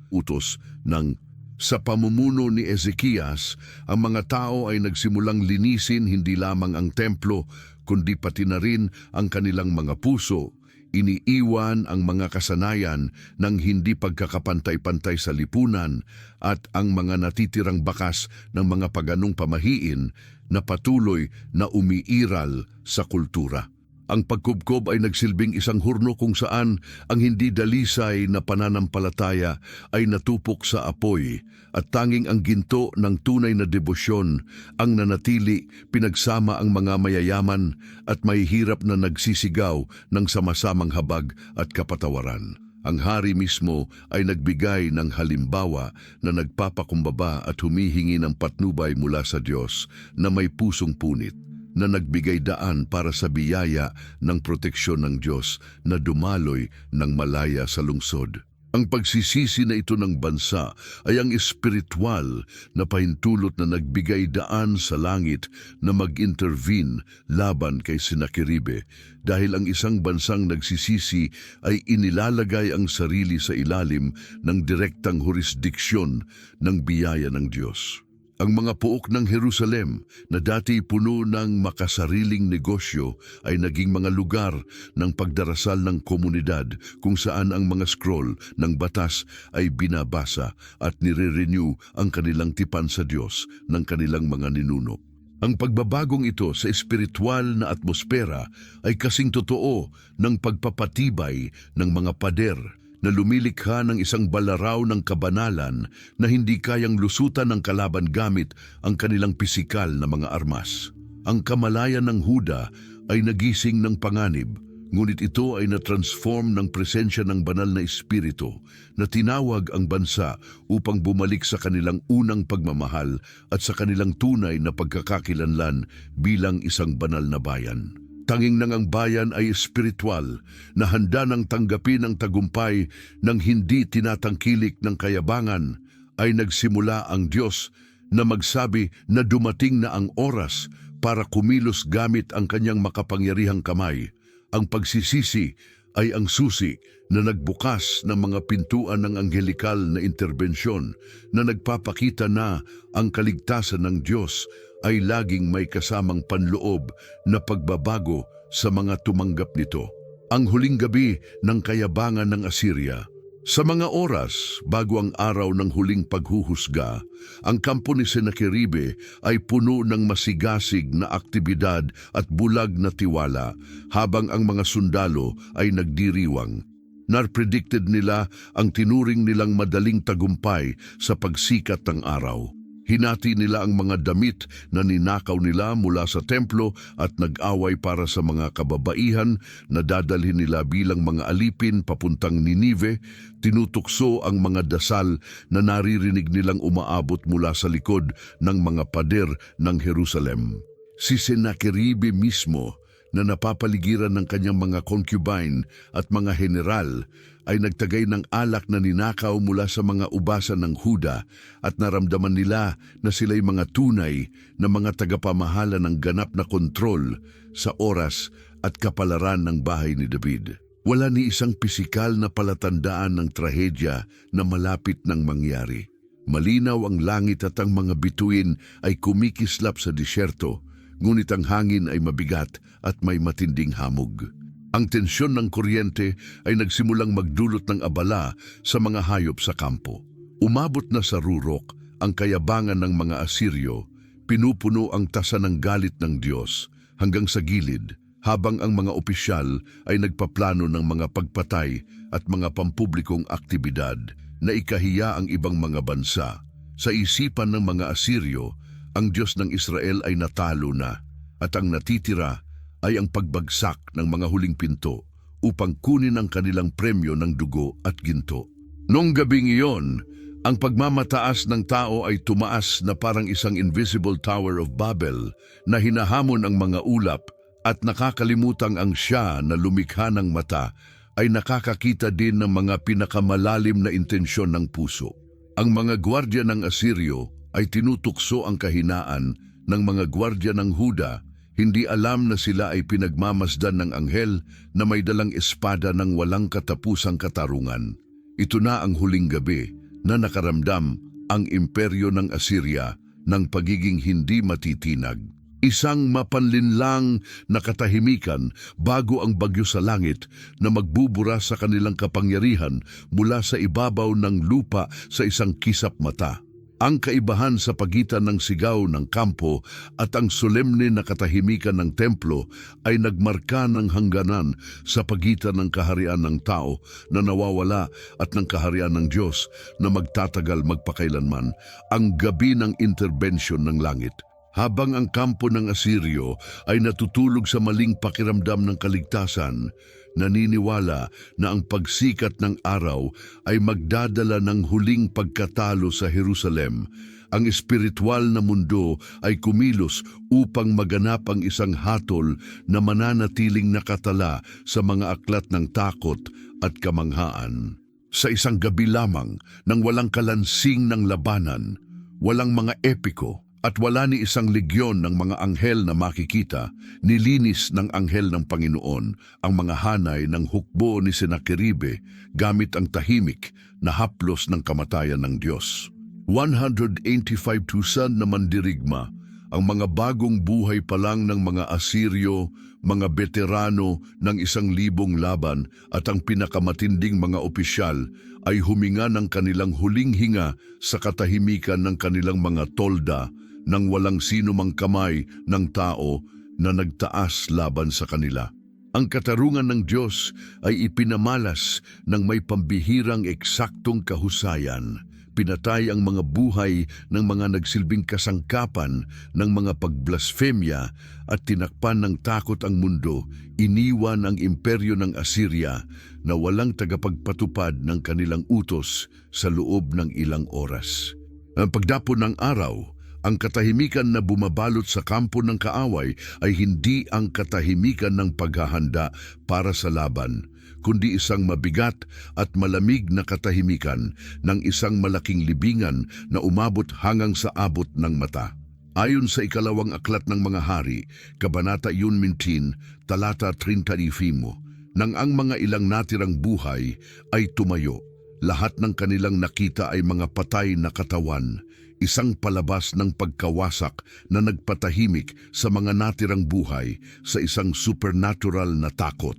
Sa pamumuno ni Ezekias, ang mga tao ay nagsimulang linisin hindi lamang ang templo, kundi pati na rin ang kanilang mga puso. Iniiwan ang mga kasanayan ng hindi pagkakapantay-pantay sa lipunan at ang mga natitirang bakas ng mga paganong pamahiin na patuloy na umiiral sa kultura. Ang pagkubkob ay nagsilbing isang hurno kung saan ang hindi dalisay na pananampalataya ay natupok sa apoy at tanging ang ginto ng tunay na debosyon ang nanatili, pinagsama ang mga mayayaman at mahihirap na nagsisigaw ng sama-samang habag at kapatawaran. Ang hari mismo ay nagbigay ng halimbawa na nagpapakumbaba at humihingi ng patnubay mula sa Diyos na may pusong punit, na nagbigay daan para sa biyaya ng proteksyon ng Diyos na dumaloy ng malaya sa lungsod. Ang pagsisisi na ito ng bansa ay ang espiritual na pahintulot na nagbigay daan sa langit na mag-intervene laban kay Senakeribe dahil ang isang bansang nagsisisi ay inilalagay ang sarili sa ilalim ng direktang jurisdiksyon ng biyaya ng Diyos. Ang mga puok ng Jerusalem na dati puno ng makasariling negosyo ay naging mga lugar ng pagdarasal ng komunidad kung saan ang mga scroll ng batas ay binabasa at nire-renew ang kanilang tipan sa Diyos ng kanilang mga ninuno. Ang pagbabagong ito sa espiritual na atmosfera ay kasing totoo ng pagpapatibay ng mga pader na lumilikha ng isang balaraw ng kabanalan na hindi kayang lusutan ng kalaban gamit ang kanilang pisikal na mga armas. Ang kamalayan ng Huda ay nagising ng panganib, ngunit ito ay na-transform ng presensya ng banal na espiritu na tinawag ang bansa upang bumalik sa kanilang unang pagmamahal at sa kanilang tunay na pagkakakilanlan bilang isang banal na bayan. Tanging nang ang bayan ay espiritual na handa ng tanggapin ang tagumpay ng hindi tinatangkilik ng kayabangan, ay nagsimula ang Diyos na magsabi na dumating na ang oras para kumilos gamit ang kanyang makapangyarihang kamay. Ang pagsisisi ay ang susi na nagbukas ng mga pintuan ng anghelikal na interbensyon na nagpapakita na ang kaligtasan ng Diyos ay laging may kasamang panloob na pagbabago sa mga tumanggap nito. Ang huling gabi ng kayabangan ng Assyria. Sa mga oras bago ang araw ng huling paghuhusga, ang kampo ni Senakeribe ay puno ng masigasig na aktibidad at bulag na tiwala habang ang mga sundalo ay nagdiriwang. Nar-predicted nila ang tinuring nilang madaling tagumpay sa pagsikat ng araw. Hinati nila ang mga damit na ninakaw nila mula sa templo at nag-away para sa mga kababaihan na dadalhin nila bilang mga alipin papuntang Ninive. Tinutukso ang mga dasal na naririnig nilang umaabot mula sa likod ng mga pader ng Jerusalem. Si Senakeribe mismo, na napapaligiran ng kanyang mga concubine at mga general, ay nagtagay ng alak na ninakaw mula sa mga ubasan ng Huda at naramdaman nila na sila'y mga tunay na mga tagapamahala ng ganap na kontrol sa oras at kapalaran ng bahay ni David. Wala ni isang pisikal na palatandaan ng trahedya na malapit ng mangyari. Malinaw ang langit at ang mga bituin ay kumikislap sa disyerto, ngunit ang hangin ay mabigat at may matinding hamog. Ang tensyon ng kuryente ay nagsimulang magdulot ng abala sa mga hayop sa kampo. Umabot na sa rurok ang kayabangan ng mga Asiryo, pinupuno ang tasa ng galit ng Diyos hanggang sa gilid, habang ang mga opisyal ay nagpaplano ng mga pagpatay at mga pampublikong aktibidad na ikahiya ang ibang mga bansa. Sa isipan ng mga Asiryo, ang Diyos ng Israel ay natalo na, at ang natitira ay ang pagbagsak ng mga huling pinto upang kunin ang kanilang premyo ng dugo at ginto. Noong gabing iyon, ang pagmamataas ng tao ay tumaas na parang isang invisible Tower of Babel na hinahamon ang mga ulap, at nakakalimutang ang siya na lumikha ng mata ay nakakakita din ng mga pinakamalalim na intensyon ng puso. Ang mga gwardya ng Asiryo ay tinutukso ang kahinaan ng mga gwardya ng Huda. Hindi alam na sila ay pinagmamasdan ng anghel na may dalang espada ng walang katapusang katarungan. Ito na ang huling gabi na nakaramdam ang imperyo ng Assyria ng pagiging hindi matitinag. Isang mapanlinlang na katahimikan bago ang bagyo sa langit na magbubura sa kanilang kapangyarihan mula sa ibabaw ng lupa sa isang kisap mata. Ang kaibahan sa pagitan ng sigaw ng kampo at ang solemne na katahimikan ng templo ay nagmarka ng hangganan sa pagitan ng kaharian ng tao na nawawala at ng kaharian ng Diyos na magtatagal magpakailanman, ang gabi ng interbensyon ng langit. Habang ang kampo ng Asiryo ay natutulog sa maling pakiramdam ng kaligtasan, naniniwala na ang pagsikat ng araw ay magdadala ng huling pagkatalo sa Jerusalem. Ang espiritual na mundo ay kumilos upang maganap ang isang hatol na mananatiling nakatala sa mga aklat ng takot at kamanghaan. Sa isang gabi lamang nang walang kalansing ng labanan, walang mga epiko at wala ni isang legyon ng mga anghel na makikita, nilinis ng anghel ng Panginoon ang mga hanay ng hukbo ni Senakeribe gamit ang tahimik na haplos ng kamatayan ng Diyos. 185,000 na mandirigma, ang mga bagong buhay pa lang ng mga Asiryo, mga veterano ng 1,000 laban at ang pinakamatinding mga opisyal ay huminga ng kanilang huling hinga sa katahimikan ng kanilang mga tolda nang walang sino mang kamay ng tao na nagtaas laban sa kanila. Ang katarungan ng Diyos ay ipinamalas ng may pambihirang eksaktong kahusayan. Pinatay ang mga buhay ng mga nagsilbing kasangkapan ng mga pagblasfemya at tinakpan ng takot ang mundo. Iniwan ang imperyo ng Assyria na walang tagapagpatupad ng kanilang utos sa loob ng ilang oras. Ang pagdapo ng araw, ang katahimikan na bumabalot sa kampo ng kaaway ay hindi ang katahimikan ng paghahanda para sa laban, kundi isang mabigat at malamig na katahimikan ng isang malaking libingan na umabot hanggang sa abot ng mata. Ayon sa ikalawang aklat ng mga hari, Kabanata 19, talata 35, nang ang mga ilang natirang buhay ay tumayo, lahat ng kanilang nakita ay mga patay na katawan, isang palabas ng pagkawasak na nagpatahimik sa mga natirang buhay sa isang supernatural na takot.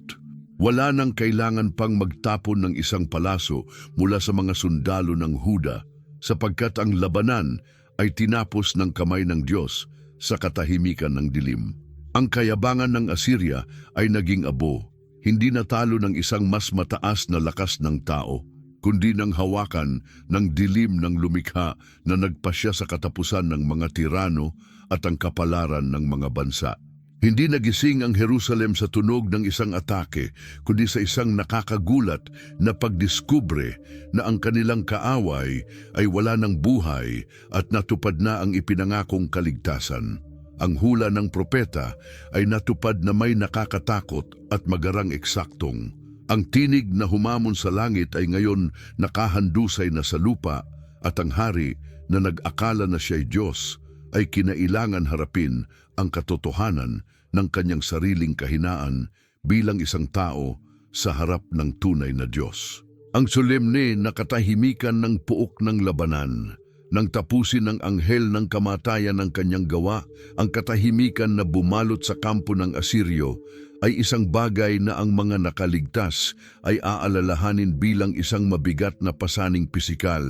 Wala nang kailangan pang magtapon ng isang palaso mula sa mga sundalo ng Huda, sapagkat ang labanan ay tinapos ng kamay ng Diyos sa katahimikan ng dilim. Ang kayabangan ng Assyria ay naging abo, hindi natalo ng isang mas mataas na lakas ng tao, kundi ng hawakan ng dilim ng lumikha na nagpasya sa katapusan ng mga tirano at ang kapalaran ng mga bansa. Hindi nagising ang Jerusalem sa tunog ng isang atake, kundi sa isang nakakagulat na pagdiskubre na ang kanilang kaaway ay wala ng buhay at natupad na ang ipinangakong kaligtasan. Ang hula ng propeta ay natupad na may nakakatakot at magarang eksaktong. Ang tinig na humamon sa langit ay ngayon nakahandusay na sa lupa at ang hari na nag-akala na siya'y Diyos ay kinailangan harapin ang katotohanan ng kanyang sariling kahinaan bilang isang tao sa harap ng tunay na Diyos. Ang solemne na katahimikan ng puok ng labanan, nang tapusin ng anghel ng kamatayan ng kanyang gawa, ang katahimikan na bumalot sa kampo ng Asiryo ay isang bagay na ang mga nakaligtas ay aalalahanin bilang isang mabigat na pasaning pisikal,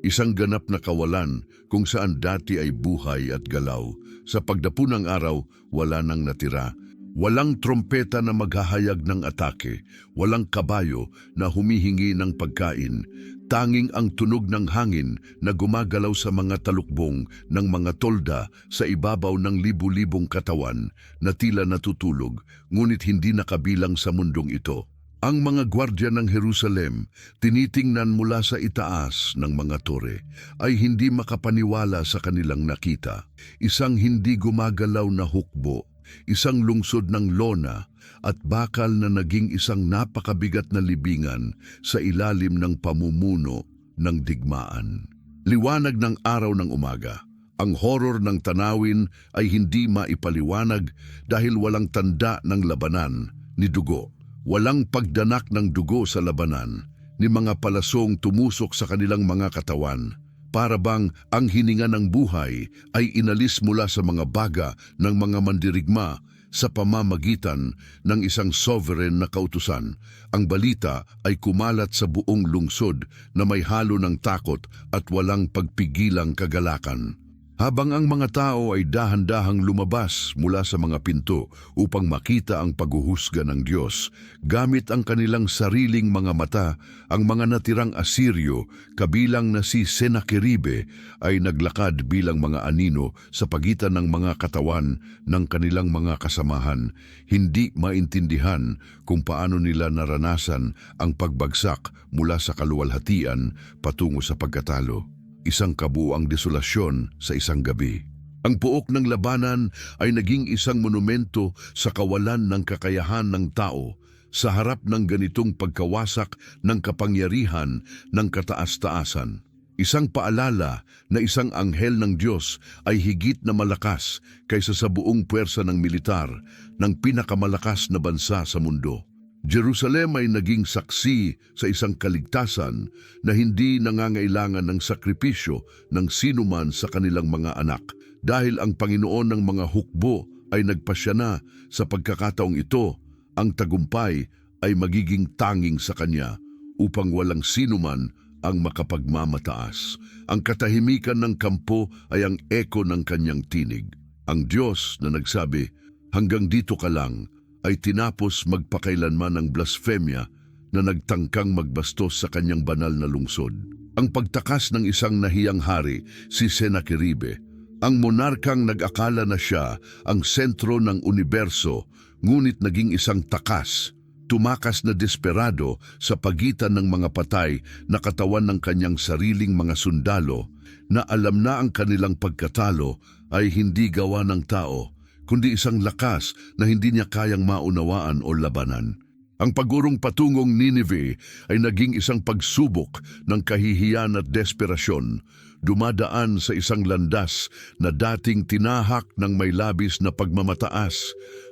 isang ganap na kawalan kung saan dati ay buhay at galaw. Sa pagdapo ng araw, wala nang natira. Walang trompeta na maghahayag ng atake, walang kabayo na humihingi ng pagkain, tanging ang tunog ng hangin na gumagalaw sa mga talukbong ng mga tolda sa ibabaw ng libu-libong katawan na tila natutulog, ngunit hindi nakabilang sa mundong ito. Ang mga gwardya ng Jerusalem, tinitingnan mula sa itaas ng mga tore, ay hindi makapaniwala sa kanilang nakita. Isang hindi gumagalaw na hukbo, isang lungsod ng lona at bakal na naging isang napakabigat na libingan sa ilalim ng pamumuno ng digmaan. Liwanag ng araw ng umaga. Ang horror ng tanawin ay hindi maipaliwanag dahil walang tanda ng labanan ni dugo. Walang pagdanak ng dugo sa labanan ni mga palasong tumusok sa kanilang mga katawan. Para bang ang hininga ng buhay ay inalis mula sa mga baga ng mga mandirigma sa pamamagitan ng isang sovereign na kautusan. Ang balita ay kumalat sa buong lungsod na may halo ng takot at walang pagpigilang kagalakan. Habang ang mga tao ay dahan-dahang lumabas mula sa mga pinto upang makita ang paghuhusga ng Diyos, gamit ang kanilang sariling mga mata, ang mga natirang Asiryo, kabilang na si Senakeribe, ay naglakad bilang mga anino sa pagitan ng mga katawan ng kanilang mga kasamahan, hindi maintindihan kung paano nila naranasan ang pagbagsak mula sa kaluwalhatian patungo sa pagkatalo. Isang kabuuang desolasyon sa isang gabi. Ang puok ng labanan ay naging isang monumento sa kawalan ng kakayahan ng tao sa harap ng ganitong pagkawasak ng kapangyarihan ng kataas-taasan. Isang paalala na isang anghel ng Diyos ay higit na malakas kaysa sa buong puwersa ng militar ng pinakamalakas na bansa sa mundo. Jerusalem ay naging saksi sa isang kaligtasan na hindi nangangailangan ng sakripisyo ng sinuman sa kanilang mga anak, dahil ang Panginoon ng mga hukbo ay nagpasya na sa pagkakataong ito. Ang tagumpay ay magiging tanging sa Kanya upang walang sinuman ang makapagmamataas. Ang katahimikan ng kampo ay ang eko ng Kanyang tinig. Ang Diyos na nagsabi, "Hanggang dito ka lang," ay tinapos magpakailanman ng blasfemya na nagtangkang magbastos sa Kanyang banal na lungsod. Ang pagtakas ng isang nahiyang hari, si Senakeribe, ang monarkang nag-akala na siya ang sentro ng universo, ngunit naging isang takas, tumakas na desperado sa pagitan ng mga patay na katawan ng kanyang sariling mga sundalo, na alam na ang kanilang pagkatalo ay hindi gawa ng tao, kundi isang lakas na hindi niya kayang maunawaan o labanan. Ang pagurong patungong Nineveh ay naging isang pagsubok ng kahihiyan at desperasyon, dumadaan sa isang landas na dating tinahak ng may labis na pagmamataas,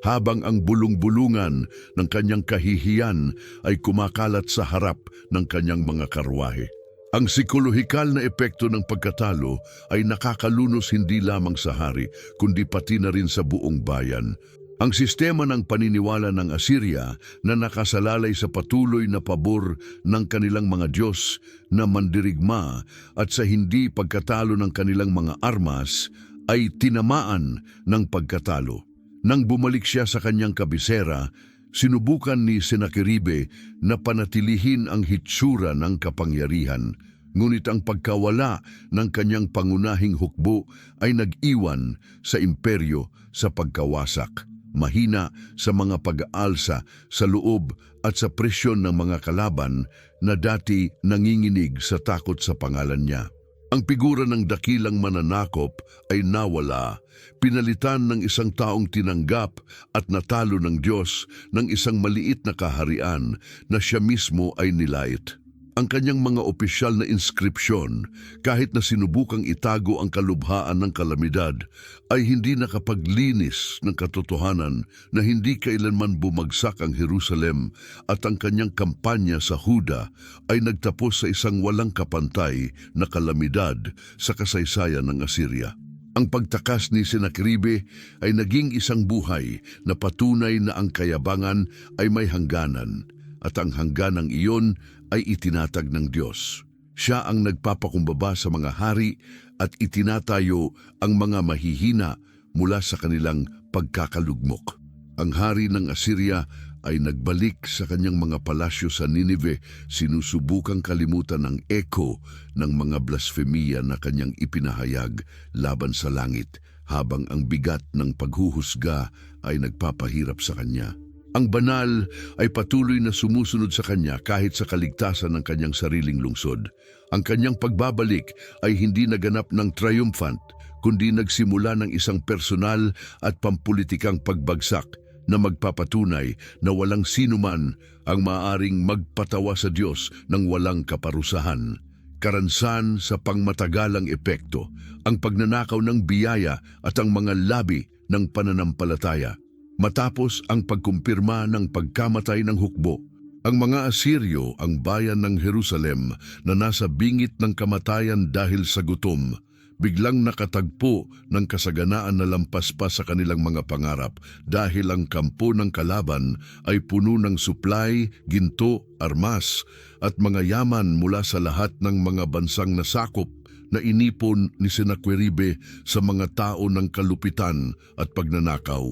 habang ang bulong-bulungan ng kanyang kahihiyan ay kumakalat sa harap ng kanyang mga karwahe. Ang psikolohikal na epekto ng pagkatalo ay nakakalunos hindi lamang sa hari, kundi pati na rin sa buong bayan. Ang sistema ng paniniwala ng Assyria na nakasalalay sa patuloy na pabor ng kanilang mga Diyos na mandirigma at sa hindi pagkatalo ng kanilang mga armas ay tinamaan ng pagkatalo. Nang bumalik siya sa kanyang kabisera, sinubukan ni Senakeribe na panatilihin ang hitsura ng kapangyarihan. Ngunit ang pagkawala ng kanyang pangunahing hukbo ay nag-iwan sa imperyo sa pagkawasak. Mahina sa mga pag-aalsa sa loob at sa presyon ng mga kalaban na dati nanginginig sa takot sa pangalan niya. Ang figura ng dakilang mananakop ay nawala, pinalitan ng isang taong tinanggap at natalo ng Diyos ng isang maliit na kaharian na siya mismo ay nilait. Ang kanyang mga opisyal na inskripsyon, kahit na sinubukang itago ang kalubhaan ng kalamidad, ay hindi nakapaglinis ng katotohanan na hindi kailanman bumagsak ang Jerusalem, at ang kanyang kampanya sa Huda ay nagtapos sa isang walang kapantay na kalamidad sa kasaysayan ng Assyria. Ang pagtakas ni Senakeribe ay naging isang buhay na patunay na ang kayabangan ay may hangganan, at ang hangganang iyon ay itinatag ng Diyos. Siya ang nagpapakumbaba sa mga hari at itinatayo ang mga mahihina mula sa kanilang pagkakalugmok. Ang hari ng Assyria ay nagbalik sa kanyang mga palasyo sa Nineveh, sinusubukang kalimutan ang eko ng mga blasfemiya na kanyang ipinahayag laban sa langit, habang ang bigat ng paghuhusga ay nagpapahirap sa kanya. Ang banal ay patuloy na sumusunod sa kanya kahit sa kaligtasan ng kanyang sariling lungsod. Ang kanyang pagbabalik ay hindi naganap ng triumphant, kundi nagsimula ng isang personal at pampulitikang pagbagsak na magpapatunay na walang sinuman ang maaaring magpatawa sa Diyos ng walang kaparusahan. Karansan sa pangmatagalang epekto, ang pagnanakaw ng biyaya at ang mga labi ng pananampalataya. Matapos ang pagkumpirma ng pagkamatay ng hukbo, ang mga Asiryo, ang bayan ng Jerusalem na nasa bingit ng kamatayan dahil sa gutom, biglang nakatagpo ng kasaganaan na lampas pa sa kanilang mga pangarap, dahil ang kampo ng kalaban ay puno ng suplay, ginto, armas at mga yaman mula sa lahat ng mga bansang nasakop na inipon ni Senakeribe sa mga tao ng kalupitan at pagnanakaw.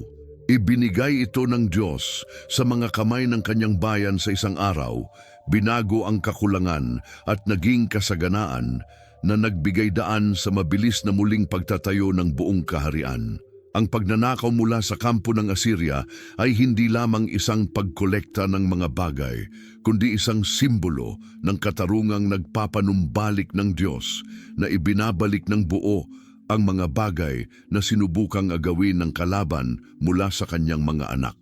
Ibinigay ito ng Diyos sa mga kamay ng kanyang bayan sa isang araw, binago ang kakulangan at naging kasaganaan na nagbigay daan sa mabilis na muling pagtatayo ng buong kaharian. Ang pagnanakaw mula sa kampo ng Assyria ay hindi lamang isang pagkolekta ng mga bagay, kundi isang simbolo ng katarungang nagpapanumbalik ng Diyos na ibinabalik ng buo ang mga bagay na sinubukang agawin ng kalaban mula sa kanyang mga anak.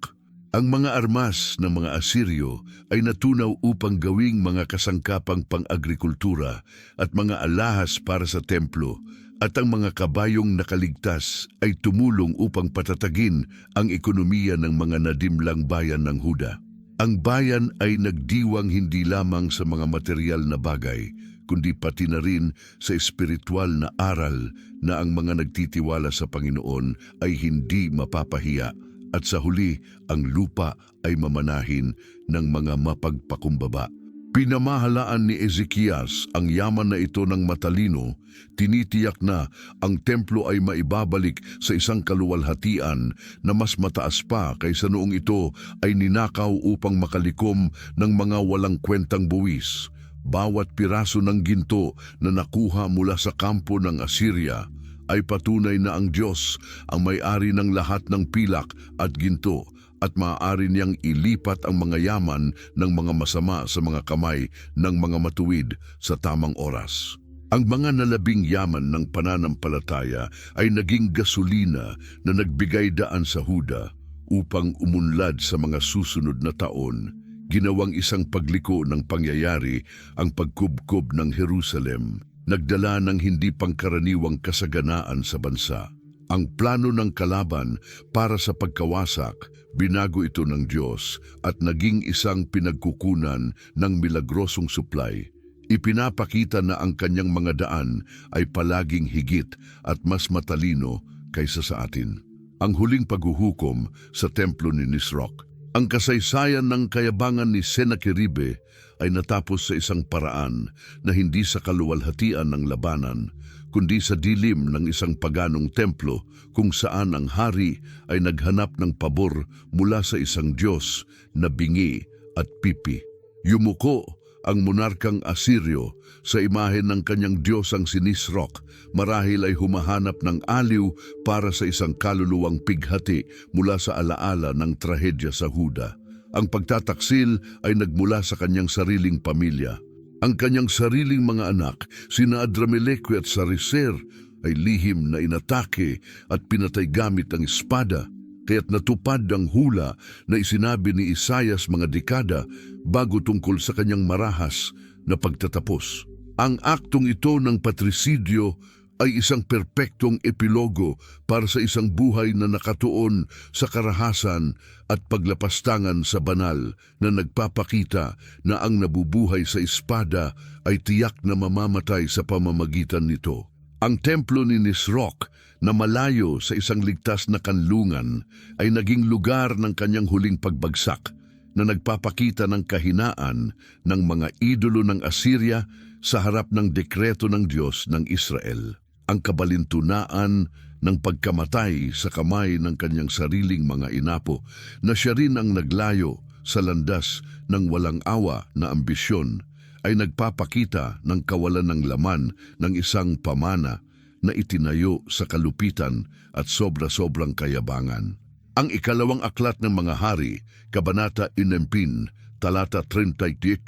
Ang mga armas ng mga Asiryo ay natunaw upang gawing mga kasangkapang pang-agrikultura at mga alahas para sa templo, at ang mga kabayong nakaligtas ay tumulong upang patatagin ang ekonomiya ng mga nadimlang bayan ng Huda. Ang bayan ay nagdiwang hindi lamang sa mga material na bagay, kundi pati na rin sa espiritual na aral na ang mga nagtitiwala sa Panginoon ay hindi mapapahiya, at sa huli ang lupa ay mamanahin ng mga mapagpakumbaba. Pinamahalaan ni Ezekias ang yaman na ito ng matalino, tinitiyak na ang templo ay maibabalik sa isang kaluwalhatian na mas mataas pa kaysa noong ito ay ninakaw upang makalikom ng mga walang kwentang buwis. Bawat piraso ng ginto na nakuha mula sa kampo ng Assyria ay patunay na ang Diyos ang may-ari ng lahat ng pilak at ginto, at maaari niyang ilipat ang mga yaman ng mga masama sa mga kamay ng mga matuwid sa tamang oras. Ang mga nalabing yaman ng pananampalataya ay naging gasolina na nagbigay daan sa Huda upang umunlad sa mga susunod na taon. Ginawang isang pagliko ng pangyayari ang pagkubkob ng Jerusalem, nagdala ng hindi pangkaraniwang kasaganaan sa bansa. Ang plano ng kalaban para sa pagkawasak, binago ito ng Diyos at naging isang pinagkukunan ng milagrosong supply. Ipinapakita na ang kanyang mga daan ay palaging higit at mas matalino kaysa sa atin. Ang huling paghuhukom sa templo ni Nisroch. Ang kasaysayan ng kayabangan ni Senakeribe ay natapos sa isang paraan na hindi sa kaluwalhatian ng labanan, kundi sa dilim ng isang paganong templo kung saan ang hari ay naghanap ng pabor mula sa isang Diyos na bingi at pipi. Yumuko ang monarkang Asiryo sa imahen ng kanyang Diyosang si Nisroch, marahil ay humahanap ng aliw para sa isang kaluluwang pighati mula sa alaala ng trahedya sa Huda. Ang pagtataksil ay nagmula sa kanyang sariling pamilya. Ang kanyang sariling mga anak, sina Adrameleque at Sarecer, ay lihim na inatake at pinatay gamit ang espada, kaya't natupad ang hula na isinabi ni Isaias mga dekada bago tungkol sa kanyang marahas na pagtatapos. Ang aktong ito ng patrisidyo ay isang perpektong epilogo para sa isang buhay na nakatuon sa karahasan at paglapastangan sa banal, na nagpapakita na ang nabubuhay sa espada ay tiyak na mamamatay sa pamamagitan nito. Ang templo ni Nisroch, na malayo sa isang ligtas na kanlungan, ay naging lugar ng kanyang huling pagbagsak, na nagpapakita ng kahinaan ng mga idolo ng Assyria sa harap ng dekreto ng Diyos ng Israel. Ang kabalintunaan ng pagkamatay sa kamay ng kanyang sariling mga inapo, na siya rin ang naglayo sa landas ng walang awa na ambisyon, ay nagpapakita ng kawalan ng laman ng isang pamana na itinayo sa kalupitan at sobra-sobrang kayabangan. Ang ikalawang aklat ng mga hari, Kabanata 16, talata 38,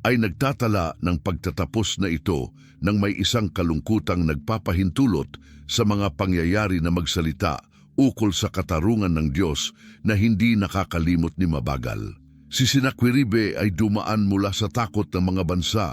ay nagtatala ng pagtatapos na ito nang may isang kalungkutang nagpapahintulot sa mga pangyayari na magsalita ukol sa katarungan ng Diyos na hindi nakakalimot ni mabagal. Si Senakeribe ay dumaan mula sa takot ng mga bansa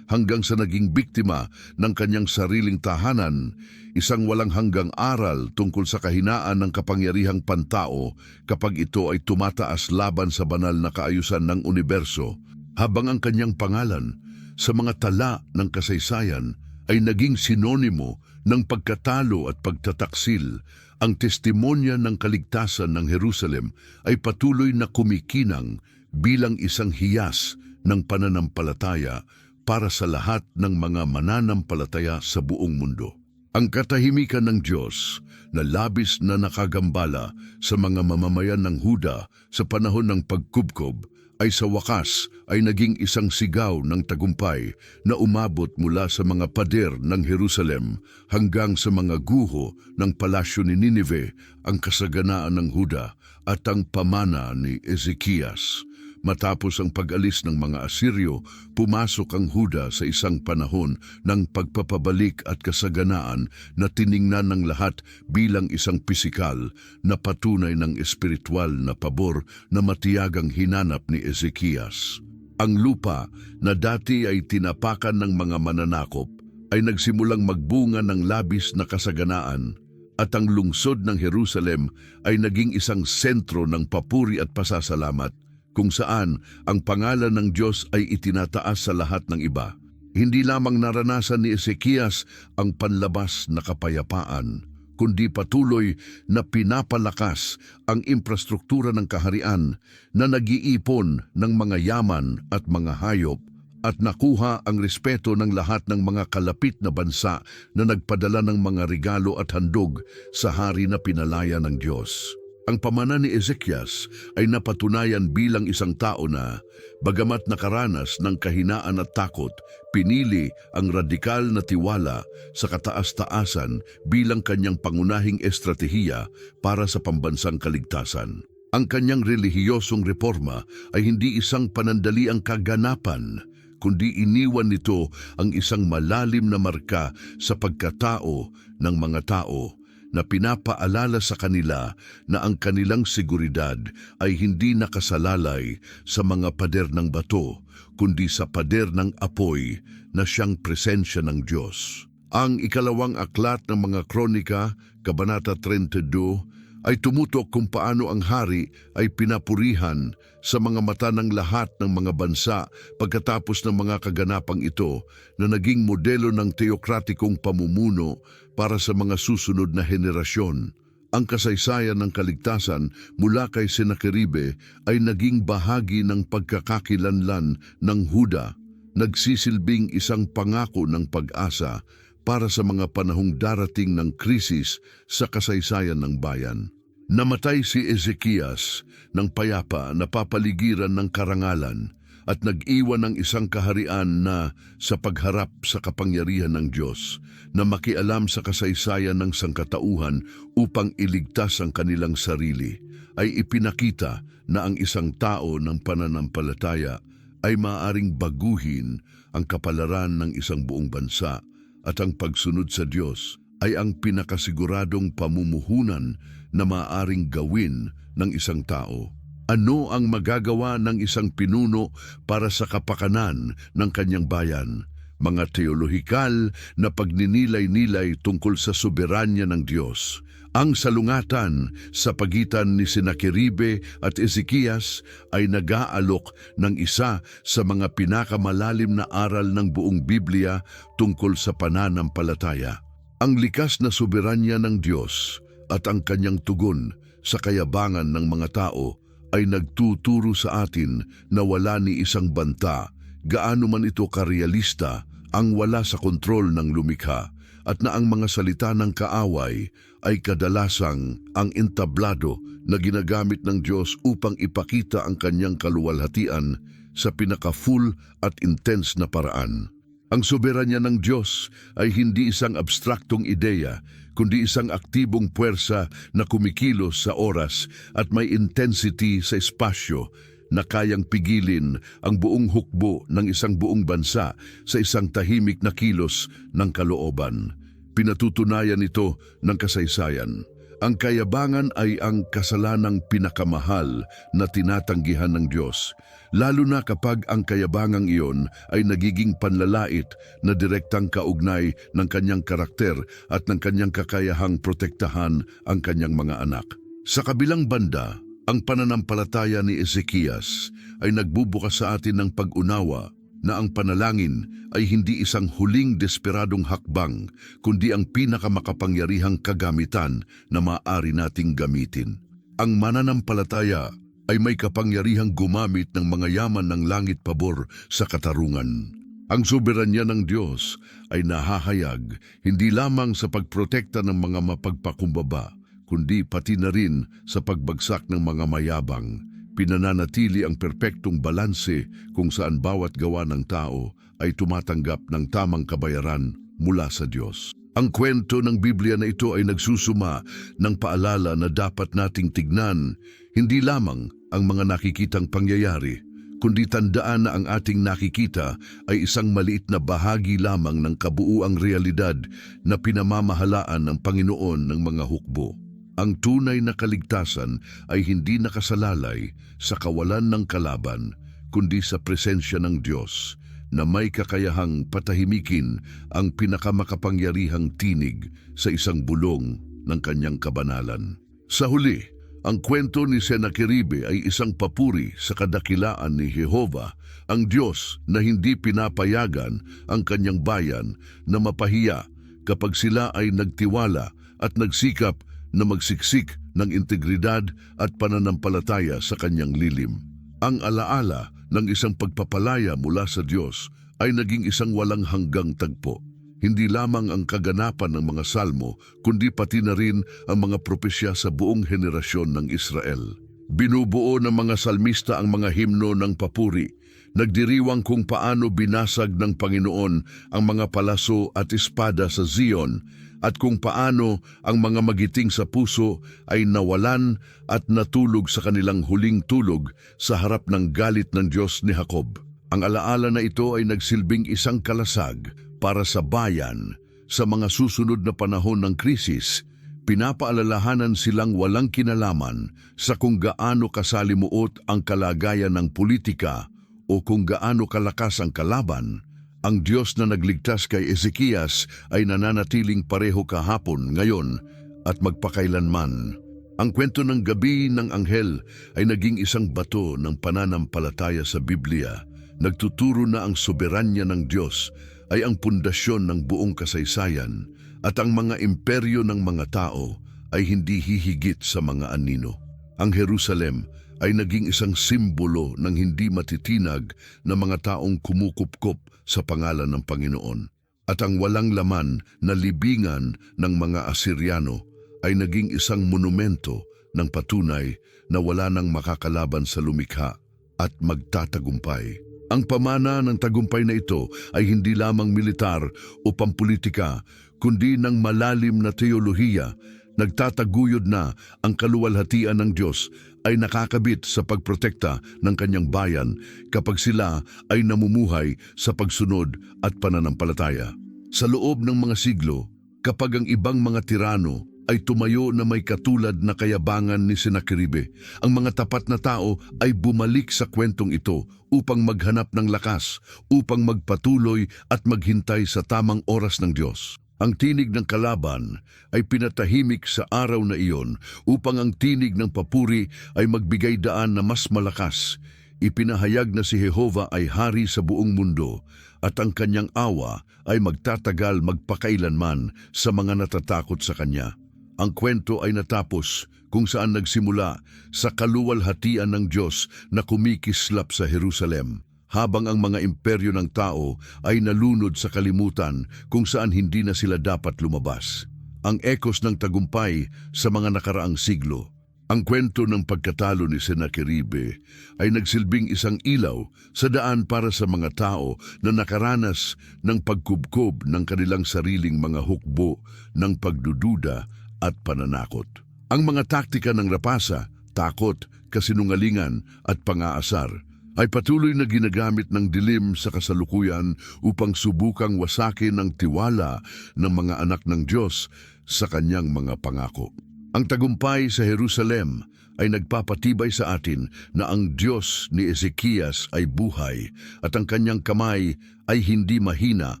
hanggang sa naging biktima ng kanyang sariling tahanan, isang walang hanggang aral tungkol sa kahinaan ng kapangyarihang pantao kapag ito ay tumataas laban sa banal na kaayusan ng universo, habang ang kanyang pangalan sa mga tala ng kasaysayan ay naging sinonimo ng pagkatalo at pagtataksil. Ang testimonya ng kaligtasan ng Jerusalem ay patuloy na kumikinang bilang isang hiyas ng pananampalataya para sa lahat ng mga mananampalataya sa buong mundo. Ang katahimikan ng Diyos na labis na nakagambala sa mga mamamayan ng Huda sa panahon ng pagkubkob ay sa wakas ay naging isang sigaw ng tagumpay na umabot mula sa mga pader ng Jerusalem hanggang sa mga guho ng palasyo ni Ninive, ang kasaganaan ng Huda at ang pamana ni Ezekias. Matapos ang pag-alis ng mga Asiryo, pumasok ang Huda sa isang panahon ng pagpapabalik at kasaganaan na tiningnan ng lahat bilang isang pisikal na patunay ng espiritual na pabor na matiyagang hinanap ni Ezekias. Ang lupa na dati ay tinapakan ng mga mananakop ay nagsimulang magbunga ng labis na kasaganaan at ang lungsod ng Jerusalem ay naging isang sentro ng papuri at pasasalamat kung saan ang pangalan ng Diyos ay itinataas sa lahat ng iba. Hindi lamang naranasan ni Ezekias ang panlabas na kapayapaan, kundi patuloy na pinapalakas ang infrastruktura ng kaharian na nag-iipon ng mga yaman at mga hayop at nakuha ang respeto ng lahat ng mga kalapit na bansa na nagpadala ng mga regalo at handog sa hari na pinalaya ng Diyos. Ang pamana ni Ezekias ay napatunayan bilang isang tao na, bagamat nakaranas ng kahinaan at takot, pinili ang radikal na tiwala sa kataas-taasan bilang kanyang pangunahing estratehiya para sa pambansang kaligtasan. Ang kanyang relihiyosong reforma ay hindi isang panandaliang kaganapan, kundi iniwan nito ang isang malalim na marka sa pagkatao ng mga tao na pinapaalala sa kanila na ang kanilang seguridad ay hindi nakasalalay sa mga pader ng bato, kundi sa pader ng apoy na siyang presensya ng Diyos. Ang ikalawang aklat ng mga Kronika, Kabanata 32, ay tumutok kung paano ang hari ay pinapurihan sa mga mata ng lahat ng mga bansa pagkatapos ng mga kaganapang ito na naging modelo ng teokratikong pamumuno para sa mga susunod na henerasyon. Ang kasaysayan ng kaligtasan mula kay Senakeribe ay naging bahagi ng pagkakakilanlan ng Huda, nagsisilbing isang pangako ng pag-asa para sa mga panahong darating ng krisis sa kasaysayan ng bayan. Namatay si Ezekias ng payapa na papaligiran ng karangalan at nag-iwan ng isang kaharian na sa pagharap sa kapangyarihan ng Diyos na makialam sa kasaysayan ng sangkatauhan upang iligtas ang kanilang sarili, ay ipinakita na ang isang tao ng pananampalataya ay maaaring baguhin ang kapalaran ng isang buong bansa at ang pagsunod sa Diyos ay ang pinakasiguradong pamumuhunan na maaaring gawin ng isang tao. Ano ang magagawa ng isang pinuno para sa kapakanan ng kanyang bayan? Mga teolohikal na pagninilay-nilay tungkol sa soberanya ng Diyos. Ang salungatan sa pagitan ni Senakeribe at Ezekias ay nag-aalok ng isa sa mga pinakamalalim na aral ng buong Biblia tungkol sa pananampalataya. Ang likas na soberanya ng Diyos at ang kanyang tugon sa kayabangan ng mga tao ay nagtuturo sa atin na wala ni isang banta, gaano man ito karealista, ang wala sa kontrol ng lumikha, at na ang mga salita ng kaaway ay kadalasang ang entablado na ginagamit ng Diyos upang ipakita ang kanyang kaluwalhatian sa pinaka-full at intense na paraan. Ang soberanya ng Diyos ay hindi isang abstraktong ideya, kundi isang aktibong puwersa na kumikilos sa oras at may intensity sa espasyo na kayang pigilin ang buong hukbo ng isang buong bansa sa isang tahimik na kilos ng kalooban. Pinatutunayan ito ng kasaysayan. Ang kayabangan ay ang kasalanang pinakamahal na tinatanggihan ng Diyos, lalo na kapag ang kayabangang iyon ay nagiging panlalait na direktang kaugnay ng kanyang karakter at ng kanyang kakayahang protektahan ang kanyang mga anak. Sa kabilang banda, ang pananampalataya ni Ezekias ay nagbubukas sa atin ng pag-unawa na ang panalangin ay hindi isang huling desperadong hakbang, kundi ang pinakamakapangyarihang kagamitan na maaari nating gamitin. Ang mananampalataya ay may kapangyarihang gumamit ng mga yaman ng langit pabor sa katarungan. Ang soberanya ng Diyos ay nahahayag hindi lamang sa pagprotekta ng mga mapagpakumbaba, kundi pati na rin sa pagbagsak ng mga mayabang. Pinananatili ang perpektong balanse kung saan bawat gawa ng tao ay tumatanggap ng tamang kabayaran mula sa Diyos. Ang kwento ng Biblia na ito ay nagsusuma ng paalala na dapat nating tignan hindi lamang ang mga nakikitang pangyayari, kundi tandaan na ang ating nakikita ay isang maliit na bahagi lamang ng kabuuang realidad na pinamamahalaan ng Panginoon ng mga hukbo. Ang tunay na kaligtasan ay hindi nakasalalay sa kawalan ng kalaban, kundi sa presensya ng Diyos na may kakayahang patahimikin ang pinakamakapangyarihang tinig sa isang bulong ng kanyang kabanalan. Sa huli, ang kwento ni Senakeribe ay isang papuri sa kadakilaan ni Jehova, ang Diyos na hindi pinapayagan ang kanyang bayan na mapahiya kapag sila ay nagtiwala at nagsikap na magsiksik ng integridad at pananampalataya sa kanyang lilim. Ang alaala ng isang pagpapalaya mula sa Diyos ay naging isang walang hanggang tagpo. Hindi lamang ang kaganapan ng mga salmo, kundi pati na rin ang mga propesya sa buong henerasyon ng Israel. Binubuo ng mga salmista ang mga himno ng papuri, nagdiriwang kung paano binasag ng Panginoon ang mga palaso at espada sa Zion, at kung paano ang mga magiting sa puso ay nawalan at natulog sa kanilang huling tulog sa harap ng galit ng Diyos ni Jacob. Ang alaala na ito ay nagsilbing isang kalasag para sa bayan sa mga susunod na panahon ng krisis. Pinapaalalahanan silang walang kinalaman sa kung gaano kasalimuot ang kalagayan ng politika o kung gaano kalakas ang kalaban. Ang Diyos na nagligtas kay Ezekias ay nananatiling pareho kahapon, ngayon at magpakailanman. Ang kwento ng gabi ng anghel ay naging isang bato ng pananampalataya sa Biblia. Nagtuturo na ang soberanya ng Diyos ay ang pundasyon ng buong kasaysayan at ang mga imperyo ng mga tao ay hindi hihigit sa mga anino. Ang Jerusalem ay naging isang simbolo ng hindi matitinag na mga taong kumukupkop sa pangalan ng Panginoon. At ang walang laman na libingan ng mga Asiryano ay naging isang monumento ng patunay na wala nang makakalaban sa lumikha at magtatagumpay. Ang pamana ng tagumpay na ito ay hindi lamang militar o pampolitika, kundi ng malalim na teolohiya. Nagtataguyod na ang kaluwalhatian ng Diyos ay nakakabit sa pagprotekta ng kanyang bayan kapag sila ay namumuhay sa pagsunod at pananampalataya. Sa loob ng mga siglo, kapag ang ibang mga tirano ay tumayo na may katulad na kayabangan ni Senakeribe, ang mga tapat na tao ay bumalik sa kwentong ito upang maghanap ng lakas, upang magpatuloy at maghintay sa tamang oras ng Diyos. Ang tinig ng kalaban ay pinatahimik sa araw na iyon upang ang tinig ng papuri ay magbigay daan na mas malakas. Ipinahayag na si Jehova ay hari sa buong mundo at ang kanyang awa ay magtatagal magpakailanman sa mga natatakot sa kanya. Ang kwento ay natapos kung saan nagsimula sa kaluwalhatian ng Diyos na kumikislap sa Jerusalem, habang ang mga imperyo ng tao ay nalunod sa kalimutan kung saan hindi na sila dapat lumabas. Ang ekos ng tagumpay sa mga nakaraang siglo. Ang kwento ng pagkatalo ni Senakeribe ay nagsilbing isang ilaw sa daan para sa mga tao na nakaranas ng pagkubkob ng kanilang sariling mga hukbo ng pagdududa at pananakot. Ang mga taktika ng rapasa, takot, kasinungalingan at pang-aasar ay patuloy na ginagamit ng dilim sa kasalukuyan upang subukang wasakin ang tiwala ng mga anak ng Diyos sa kanyang mga pangako. Ang tagumpay sa Jerusalem ay nagpapatibay sa atin na ang Diyos ni Ezekias ay buhay at ang kanyang kamay ay hindi mahina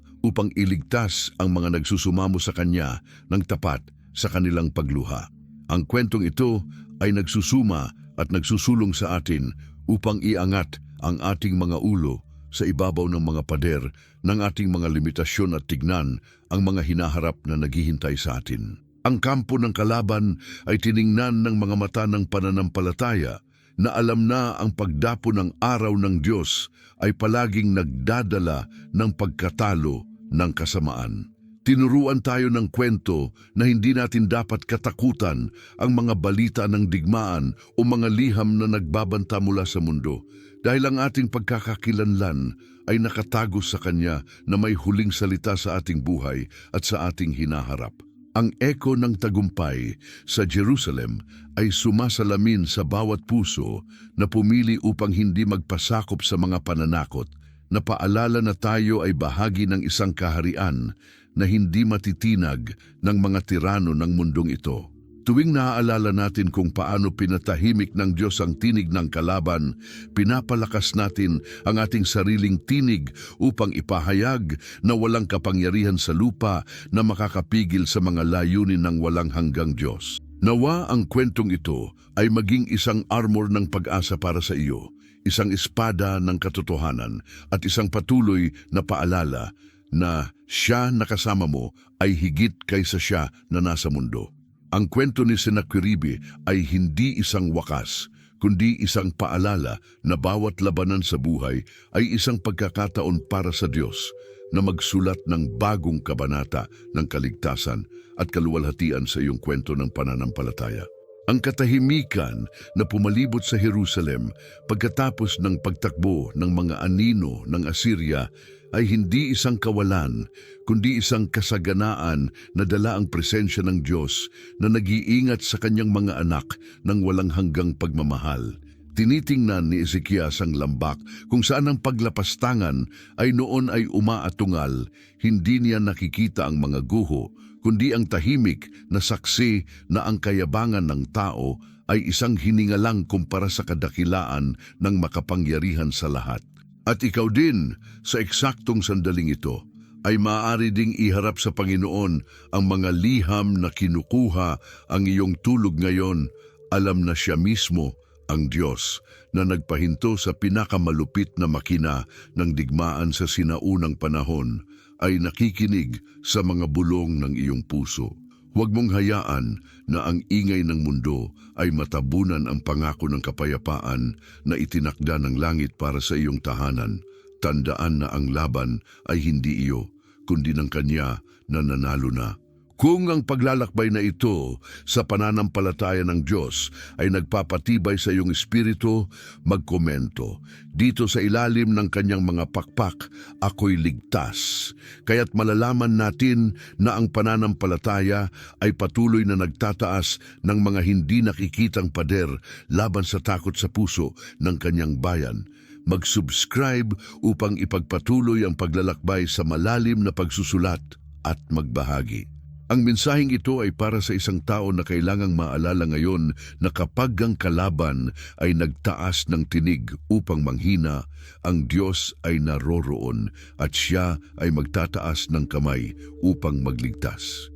upang iligtas ang mga nagsusumamo sa kanya ng tapat sa kanilang pagluha. Ang kwentong ito ay nagsusuma at nagsusulong sa atin upang iangat ang ating mga ulo sa ibabaw ng mga pader ng ating mga limitasyon at tignan ang mga hinaharap na naghihintay sa atin. Ang kampo ng kalaban ay tiningnan ng mga mata ng pananampalataya na alam na ang pagdapo ng araw ng Diyos ay palaging nagdadala ng pagkatalo ng kasamaan. Tinuruan tayo ng kwento na hindi natin dapat katakutan ang mga balita ng digmaan o mga liham na nagbabanta mula sa mundo dahil ang ating pagkakakilanlan ay nakatago sa Kanya na may huling salita sa ating buhay at sa ating hinaharap. Ang eko ng tagumpay sa Jerusalem ay sumasalamin sa bawat puso na pumili upang hindi magpasakop sa mga pananakot, na paalala na tayo ay bahagi ng isang kaharian na hindi matitinag ng mga tirano ng mundong ito. Tuwing naaalala natin kung paano pinatahimik ng Diyos ang tinig ng kalaban, pinapalakas natin ang ating sariling tinig upang ipahayag na walang kapangyarihan sa lupa na makakapigil sa mga layunin ng walang hanggang Diyos. Nawa ang kwentong ito ay maging isang armor ng pag-asa para sa iyo, isang espada ng katotohanan at isang patuloy na paalala na siya na kasama mo ay higit kaysa siya na nasa mundo. Ang kwento ni Sennacherib ay hindi isang wakas, kundi isang paalala na bawat labanan sa buhay ay isang pagkakataon para sa Diyos na magsulat ng bagong kabanata ng kaligtasan at kaluwalhatian sa iyong kwento ng pananampalataya. Ang katahimikan na pumalibot sa Jerusalem pagkatapos ng pagtakbo ng mga anino ng Assyria ay hindi isang kawalan, kundi isang kasaganaan na dala ang presensya ng Diyos na nag-iingat sa kanyang mga anak ng walang hanggang pagmamahal. Tinitingnan ni Ezekias ang lambak kung saan ang paglapastangan ay noon ay umaatungal, hindi niya nakikita ang mga guho, kundi ang tahimik na saksi na ang kayabangan ng tao ay isang hiningalang kumpara sa kadakilaan ng makapangyarihan sa lahat. At ikaw din, sa eksaktong sandaling ito, ay maaari ding iharap sa Panginoon ang mga liham na kinukuha ang iyong tulog ngayon. Alam na siya mismo, ang Diyos, na nagpahinto sa pinakamalupit na makina ng digmaan sa sinaunang panahon, ay nakikinig sa mga bulong ng iyong puso. Huwag mong hayaan na ang ingay ng mundo ay matabunan ang pangako ng kapayapaan na itinakda ng langit para sa iyong tahanan. Tandaan na ang laban ay hindi iyo, kundi ng Kanya na nanalo na. Kung ang paglalakbay na ito sa pananampalataya ng Diyos ay nagpapatibay sa iyong espiritu, magkomento. Dito sa ilalim ng kanyang mga pakpak, ako'y ligtas. Kaya't malalaman natin na ang pananampalataya ay patuloy na nagtataas ng mga hindi nakikitang pader laban sa takot sa puso ng kanyang bayan. Mag-subscribe upang ipagpatuloy ang paglalakbay sa malalim na pagsusulat at magbahagi. Ang mensaheng ito ay para sa isang tao na kailangang maalala ngayon na kapag ang kalaban ay nagtaas ng tinig upang manghina, ang Diyos ay naroroon at siya ay magtataas ng kamay upang magligtas.